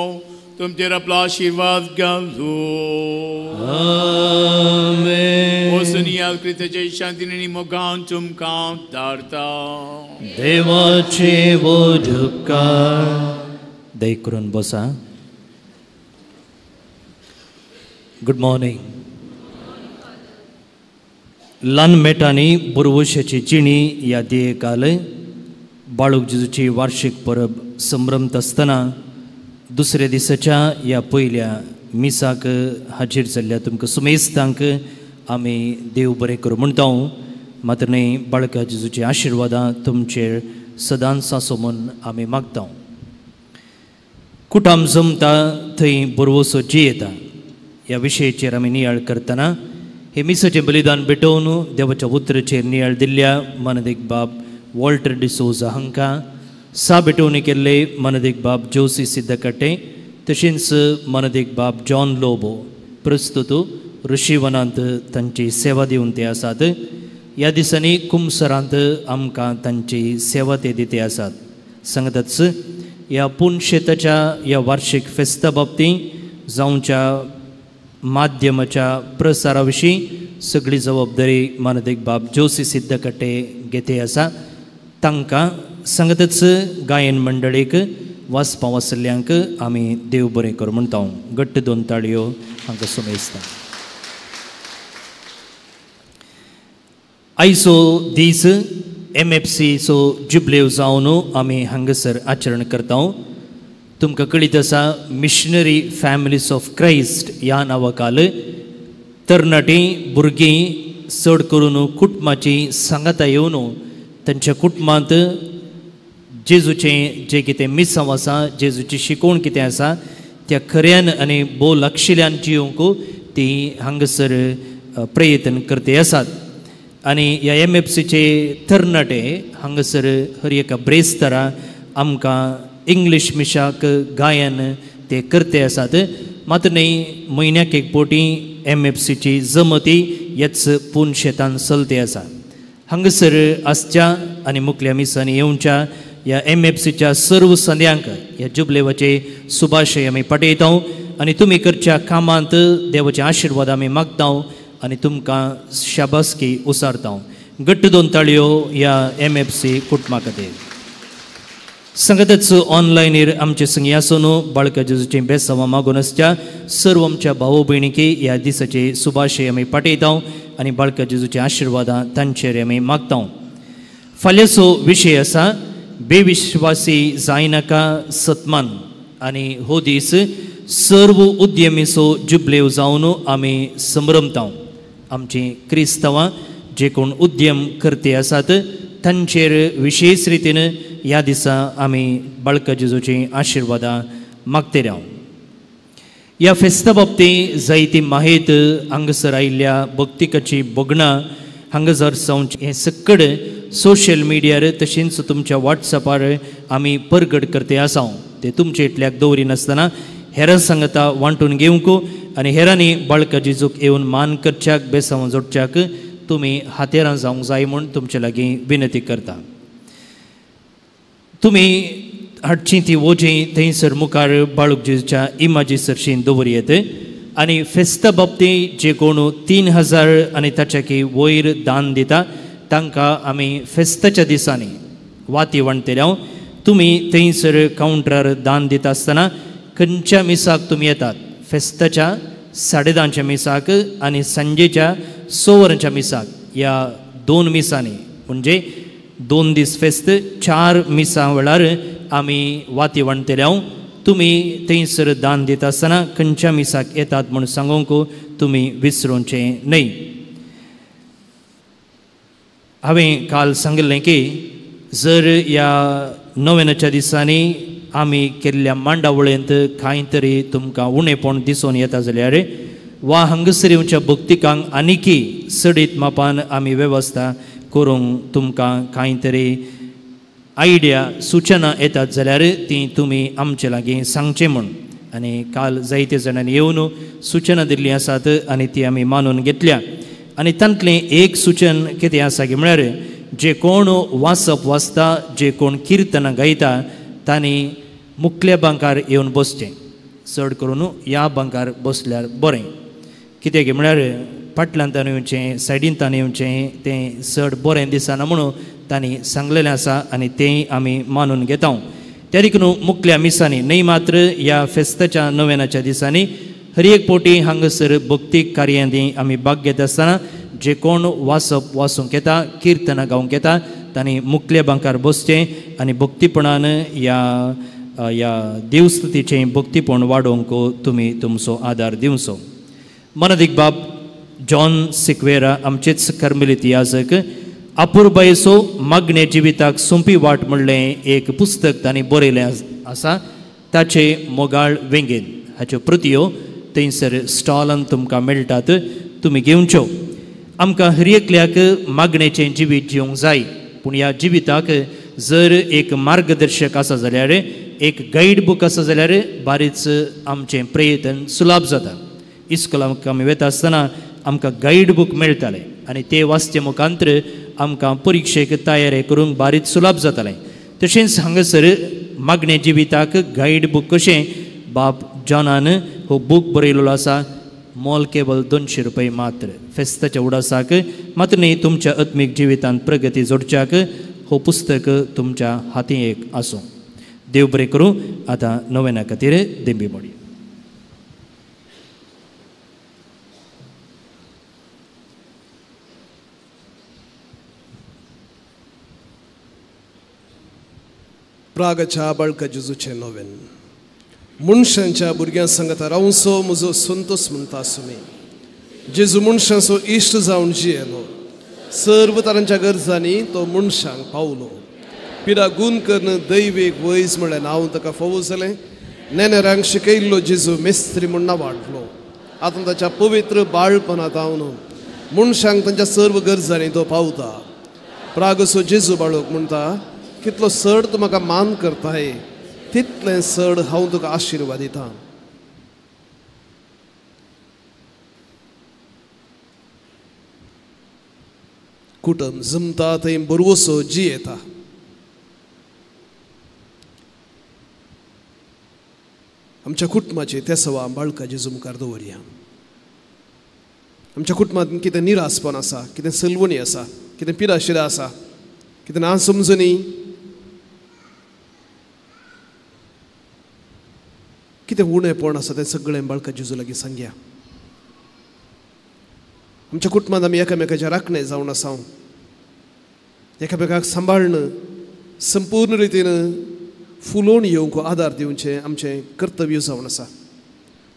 [SPEAKER 3] तुमचेर आपला आशीर्वाद घालू. वसनियाल कृत्याचे शांतीने मोगान तुमकां धारता.
[SPEAKER 8] देवाचे उपकार. दय करून बसा. Good morning. ल्हान मेटांनी बुरवश्याची जिणी या देयकाल बाळूक जेजूची वार्षिक परब संभ्रमत आसतना दुसऱ्या दिसाच्या या पयल्या मिसाक हाजीर जाल्ल्या तुमकां सुमेस्तांक आमी देव बरें करूं म्हणटा. मात्र न्ही बाळका जेजूची आशिर्वादां तुमचेर सदांच आसूं म्हूण आमी मागता. कुटाम जमता थंय बरवसो जियेता ह्या विशयाचेर आमी नियाळ करतना हे मिसाचें बलिदान भेटोवन देवाच्या उतरेचेर नियाळ दिल्ल्या मानदेक बाब वॉल्टर डिसोजा हांकां भेटोवणी केल्ले मानदेक बाब जोसी सिद्धकट्टे तशेंच मानदेक बाब जॉन लोबो प्रस्तुत ऋषीवनांत तांची सेवा दिवन ते आसात. ह्या दिसांनी कुमसरांत आमकां तांची सेवा ते दिते आसात. सांगताच ह्या पुणशेताच्या ह्या वार्षिक फेस्ता बाबतीं जावच्या माध्यमाच्या प्रसारा विशीं सगळी जबाबदारी मानदेक बाब जोसी सिद्धकट्टे घेते आसा. तांकां सांगतच गायन मंडळीक वाचपा वाचल्ल्यांक आमी देव बरें करूं म्हणटा. घट्ट दोन ताळयो हांकां सुमेस्ता. आयचो दीस MFCचो जुबलेव जावन आमी हांगासर आचरण करता. तुमकां कळीत आसा मिशनरी फॅमिलीज ऑफ क्रायस्ट ह्या नांवा खाल तरणाटीं भुरगीं चड करून कुटुंबाची सांगाता येवन तांच्या कुटुंबांत जेजूचें जें कितें मिसांव आसा जेजूची शिकवण कितें आसा त्या खऱ्यान आनी भोव लागशिल्ल्यान जियोंक ती हांगासर प्रयत्न करते आसात. आनी ह्या MFCचे तरणाटे हांगासर हर एका ब्रेस्तारा आमकां इंग्लीश मिशाक गायन ते करते आसात. मात्र न्ही म्हयन्याक एक पोटी MFCची जमती ह्याच पुणशेतान चलते आसा. हांगासर आसच्या आनी मुखल्या मिसांनी येवच्या ह्या MFCच्या सर्व संद्यांक ह्या जुबलेवाचे सुभाशय आमी पाठयता आनी तुमी करच्या कामांत देवाचे आशिर्वाद आमी मागता आनी तुमकां शाबासकी उसारता. घट्ट दोन ताळयो ह्या MFC कुटुंबा खातीर. संगतच ऑनलायनीर आमचे संगी आसून बाळका जेजूचें बेसांवां मागून आसच्या सर्व आमच्या भाव भयणीकी ह्या दिसाचे सुभाशय आमी पाठयता आनी बाळका जेजूचे आशिर्वादां तांचेर आमी मागता. फाल्यांचो विशय आसा बेविश्वासी जायनाका सत्मान आनी हो दीस सर्व उद्यमीचो जुबलेव जावन आमी संभ्रमता. आमची क्रिस्तांवां जे कोण उद्यम करते आसात तांचेर विशेष रितीन ह्या दिसा आमी बाळका जेजूची आशिर्वादां मागते राव. ह्या फेस्ता बाबतीं जायती माहीत हांगासर आयिल्ल्या भक्तिकाची भोगणां हांगासर जावंची हें सकड सोशल मिडियार तशेंच तुमच्या वॉट्सॅपार आमी परगट करते आसा. ते तुमचे इतल्याक दवरिनासतना हेरां सांगता वांटून घेवंक आनी हेरांनी बाळका जेजूक येवन मान करच्याक बेसांवां जोडच्याक तुमी हातेरां जावंक जाय म्हूण तुमचे लागीं विनंती करता. तुमी हाडची ती वोजी थंयसर मुखार बाळूक जेजूच्या इमाजी सरशीन दवरयेत आनी फेस्ता बाबतीं जे कोण 3000 आनी ताच्याकी वयर दान दिता तांकां आमी फेस्ताच्या दिसांनी वाती वांटतले. तुमी थंयसर कावंटरार दान दिता आसतना खंयच्या मिसाक तुमी येतात फेस्ताच्या 10:30च्या मिसाक आनी सांजेच्या 6 वरांच्या मिसाक ह्या 2 मिसांनी म्हणजे 2 दीस फेस्त 4 मिसां वेळार आमी वाती वांटतले. तुमी थंयसर दान दिता आसतना खंयच्या मिसाक येतात म्हूण सांगूंक तुमी विसरूंचें न्हय. हांवें काल सांगिल्लें की जर ह्या नोवेनाच्या दिसांनी आमी केल्ल्या मांडावळेंत कांय तरी तुमकां उणेपण दिसून येता जाल्यार वा हांगसर येवच्या भक्तिकांक आनिकी सडीत मापान आमी वेवस्था करूंक तुमकां कांय तरी आयडिया सुचना येतात जाल्यार ती तुमी आमचे लागीं सांगचें म्हूण. आनी काल जायते जाणांनी येवन सुचना दिल्ली आसात आनी ती आमी मानून घेतल्या. आनी तांतलें एक सुचन कितें आसा की म्हळ्यार जे कोण वाचप वाचता, जे कोण किर्तनां गायता तांणी मुखल्या बांकार येवन बसचें. चड करून ह्या बांकार बसल्यार बरें. कित्याक म्हळ्यार फाटल्यान येवचें, सायडीन येवचें तें चड बरें दिसना म्हणून तांणी सांगलेलें आसा आनी तेंय आमी मानून घेता. त्या देखून मुखल्या मिसांनी न्हय मात्र ह्या फेस्ताच्या नोवेनाच्या दिसांनी हर एक पोटी हांगसर भक्तीक कार्यांनी आमी भाग घेता आसतना जे कोण वाचप वाचूंक येता, किर्तनां गावंक येता तांणी मुखल्या बांकार बसचें आनी भक्तीपणान ह्या देवस्तुतीचें भक्तीपण वाडोवंक तुमी तुमचो आदार दिवचो. मनदीक बाब जॉन सिक्वेरा आमचेच कर्मेलीत याजक अपुर्बायेचो मागणे जिविताक सोंपी वाट म्हणलें एक पुस्तक तांणी बरयलें आसा. ताचे मोगाळ वेंगेन हाच्यो प्रतयो थंयसर स्टॉलान तुमकां मेळटात, तुमी घेवच्यो. आमकां हर एकल्याक मागणेचें जिवीत जिवंक जाय, पूण ह्या जिविताक जर एक मार्गदर्शक आसा जाल्यार, एक गायड बूक आसा जाल्यार बारीच आमचें प्रयत्न सुलाभ जाता. इस्कॉलाक आमी वता आसतना आमकां गायड बूक मेळटालें आनी ते वाचचे मुखांतर आमकां परिक्षेक तयारी करूंक बारीच सुलाभ जातालें. तशेंच हांगासर मागणे जिविताक गायड बूक कशें बाब जॉनान हो बूक बरयलेलो आसा. मोल केवल 200 रुपये मात्र. फेस्ताच्या उडासाक मात्र न्ही तुमच्या आत्मीक जिवितांत प्रगती जोडच्याक हो पुस्तक तुमच्या हातीं एक आसूं. देव बरें करूं. आतां नोवेना खातीर देंबी मोडी.
[SPEAKER 1] प्रागाच्या बाळका जेजूचें नोवेन. मनशांच्या भुरग्यां सांगता रावसो म्हजो संतोष म्हणटा सुमी. जेजू मनशांचो इश्ट जावन जियेलो. सर्व तरांच्या गरजांनी तो मनशांक पावलो. पिडा गुण करून दैवीक वयज म्हळ्यार नांव ताका फावो जालें. नेनेरांक शिकयल्लो जेजू मेस्त्री म्हूण वाडलो. आतां ताच्या पवित्र बाळपणांत हांव मनशांक तांच्या सर्व गरजांनी तो पावता. प्रागसो जेजू बाळोक म्हणटा कितलो चड तूं म्हाका मान करताय तितलें चड हांव तुका आशिर्वाद दितां. कुटुंब जमता थंय बरवसो जियेता. आमच्या कुटुंबाची तेसवा बाळका जेजू मुखार दवरया. आमच्या कुटुंबांत कितें निरासपण आसा, कितें सलवणी आसा, कितें पिडाशिरा आसा, कितें ना समजणी, कितें उणेपण आसा तें सगळें बाळका जेजू लागीं सांगया. आमच्या कुटुंबांत आमी एकामेकाचें राखणें जावन आसा. एकामेकाक सांबाळन संपूर्ण रितीन फुलोवन येवंक आदार दिवचें आमचें कर्तव्य जावन आसा.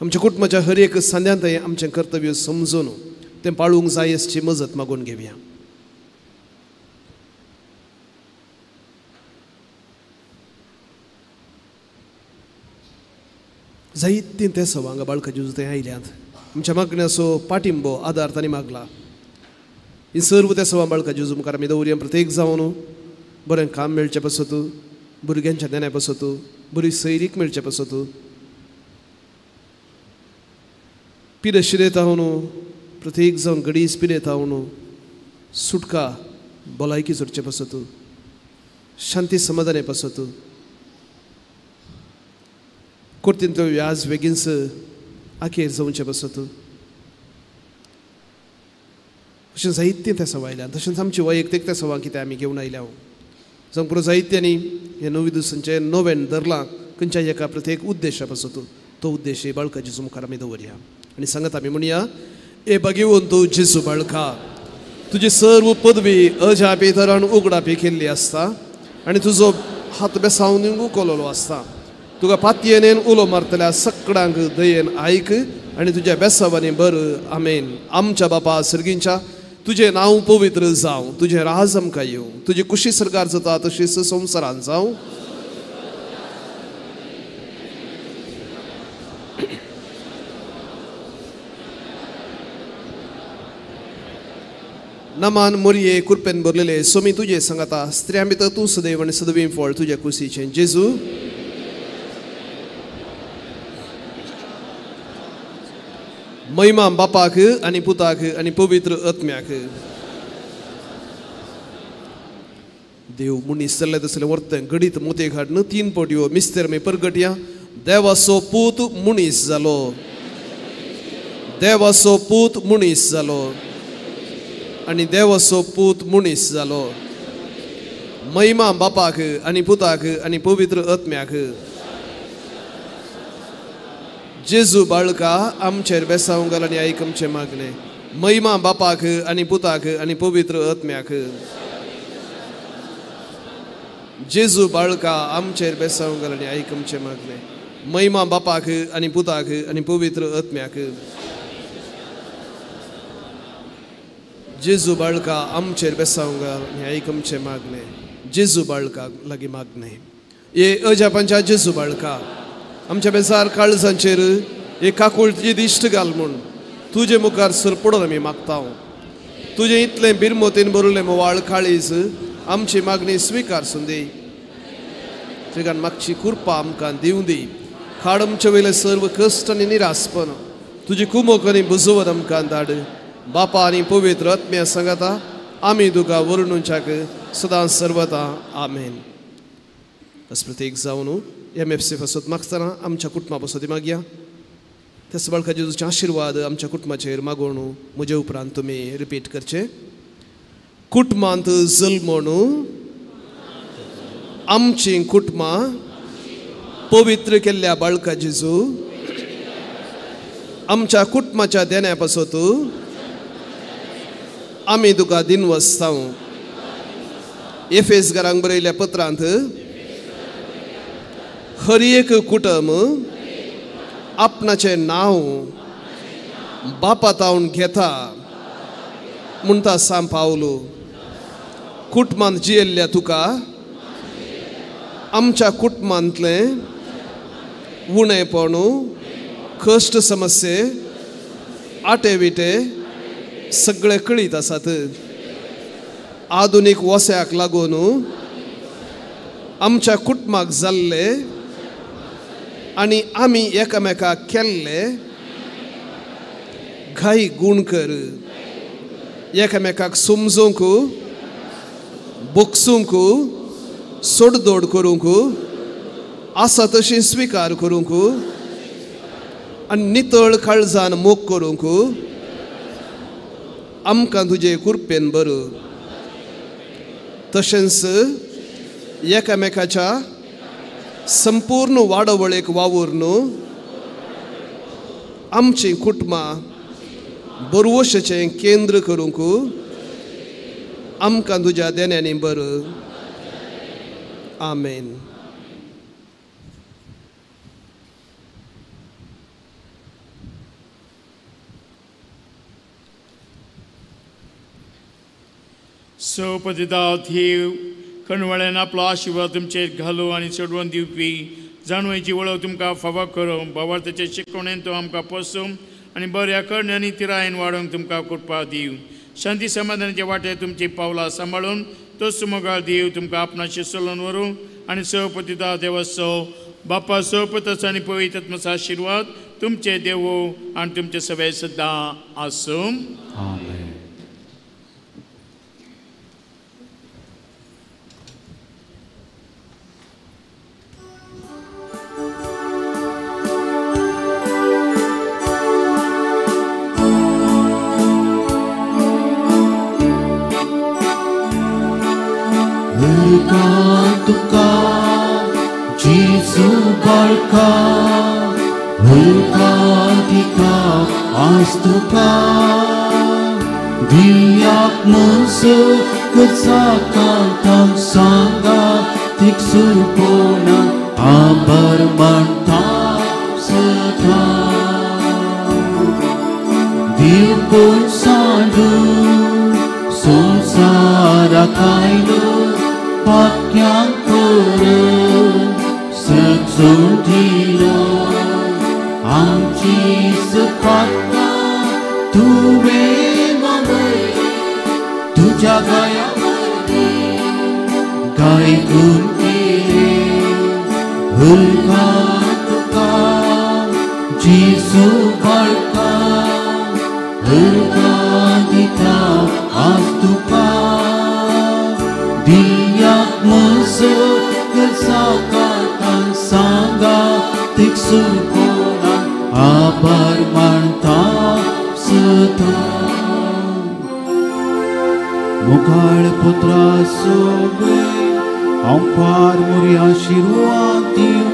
[SPEAKER 1] आमच्या कुटुंबाच्या हर एक सांद्यांत आमचें कर्तव्य समजून तें पाळूंक जाय असची मजत मागून घेवया. जायतीं ते सवांगा बाळका जेजू थंय आयल्यांत. आमच्या मागण्याचो पाठिंबो आदार तांणी मागला. ही सर्व ते सवा बाळका जेजू मुखार आमी दवरया. प्रत्येक जावन बरें काम मेळचें पासत, भुरग्यांच्या नेण्या पासत, बरी सैरीक मेळचें पासत, पिडेशिरेत हांव प्रत्येक जावन गडीस पिडेत हांव सुटका भलायकी जोडचे पासत, शांती समाधान पासत, कोर्तीन तो व्याज बेगीनच आखेर जावचे पासत. अशें जायतीं त्या सवा आयल्यात. तशेंच आमची वैयक्तीक त्या सवा कितें आमी घेवन आयल्या. जावं पुरो जायत्यांनी हे 9 दिसांचें नोवेन धरलां खंयच्याय एका प्रत्येक उद्देशा पासत. तो उद्देश बाळका जेजू मुखार आमी दवरया आनी सांगत आमी म्हणया ए भगिवंतो जेजू बाळका, तुजी सर्व पदवी अजापी तरान उगडापी केल्ली आसता आनी तुजो हात बेसावून उखललो आसता. तुका पातयेन उलो मारतल्या सगळ्यांक दयेन आयक आनी तुज्या बेसावांनी बर. आमेन. आमच्या बापा सर्गींच्या तुजें नांव पवित्र जावं, तुजें राज आमकां येवं, तुजी कुशी सरकार जाता तशीच संवसारांत जावं. नमान मोरये कृपेन भरलेले सोमी तुझे सांगता स्त्रियां भितर तूं सदैव आनी सदवीं फळ तुझ्या कुशीचें जेजू महिमा बापाक आनी पुताक आनी पवित्र आत्म्याक देव मुनीस जाल्ले तसले वर्तें घडीत मोते घाटन 3 पटयो मिस्तेर परगटया देवाचो पूत मुनीस जालो देवाचो पूत मुनीस जालो आनी देवाचो पूत मुनीस जालो महिमा बापाक आनी पुताक आनी पवित्र आत्म्याक जेजू बाळका आमचेर बेसांव घाल आनी आयक आमचें मागणें महिमा बापाक आनी पुताक आनी पवित्र आत्म्याक जेजू बाळका आमचेर बेसांव घाल आनी आयक आमचें मागणें महिमा बापाक आनी पुताक आनी पवित्र आत्म्याक जेजू बाळका आमचेर बेसांव घाल आनी आयक आमचें मागणें जेजू बाळका लागीं मागणें हे अजापांच्या जेजू बाळका आमच्या बेजार काळजांचेर एक काकुळती दिश्ट घाल म्हूण तुजे मुखार सर पडून आमी मागता तुजें इतलें बिरमोतेन बरयलें मोवाळ काळीज आमची मागणी स्विकारसून दी तुज्यान मागची कृपा आमकां दिवं दी खाड आमचे वयले सर्व कश्ट आनी निरासपण तुजी कुमोक आनी बुजवण आमकां धाड बापा आनी पवित्र आत्म्या सांगता आमी तुका वर्णुच्याक सदां सर्वता आमेन बस प्रत्येक जावन MFC पासत मागतना आमच्या कुटुंबा पासत मागया त्याच बाळका जेजूचे आशिर्वाद आमच्या कुटुंबाचेर मागोवन म्हजे उपरांत तुमी रिपीट करचे कुटुंबांत जल्मोन आमची कुटुंबां पवित्र केल्ल्या बाळका जेजू आमच्या कुटुंबाच्या देण्या पासत आमी तुका दिनवस्तांव एफेसकारांक बरयल्या पत्रांत हर एक कुटुंब आपणाचें नांव बापातावन घेता म्हणटा सांग पावलो कुटुंबांत जियेल्ल्या तुका आमच्या कुटुंबांतलें उणेपण कश्ट समस्ये आटे विटे सगळे कळीत आसात आधुनीक वस्याक लागून आमच्या कुटुंबाक जाल्ले आनी आमी एकामेकाक केल्ले घाई गुण कर एकामेकाक समजूंक बोगसूंक सोडदोड करूंक आसा तशी स्विकार करूंक आनी नितळ काळजान मोग करूंक आमकां तुजे कृपेन बर तशेंच एकामेकाच्या संपूर्ण वाडवळेक वावून आमची कुटुंबां बरवशेचें केंद्र करूंक आमकां तुज्या देण्यांनी बर आमेन
[SPEAKER 3] सो पतिता देव कणवळ्यान आपलो आशिर्वाद तुमचेर घालो आनी चडवण दिवपी जाणवेची वळख तुमकां फावो करो भावार्थाचे शिकवणेन तो आमकां पोसूं आनी बऱ्या करण्यांनी तिरायेन वाडोवंक तुमकां कृपा दिव शांती समाधानाचे वाटे तुमची पावलां सांबाळून तो सुमोगाळ देव तुमकां आपणाचें चलोवन व्हरूं आनी सपतिता देवाचो बापा सपताचो आनी पवित्र आत्म्याचो आशिर्वाद तुमचे देवो आनी तुमचे सगळे सद्दां आसूं
[SPEAKER 2] आमेन
[SPEAKER 10] तुका जेजू बाळका तिका आज तुका दियाक मनसो कचा कांतांक सांगा तिक सुरपोना आभार मानता सदा देव कोण सांडू संसाराक आयलो पाक्यां करून सजून दिलो आमची सपाका तुवें मागय Jesu barka berkadita astuka diak masuk kesakatan sangga tiksukonan abar mantap setang Mukal putra sobe ampar muri आशीर्वाद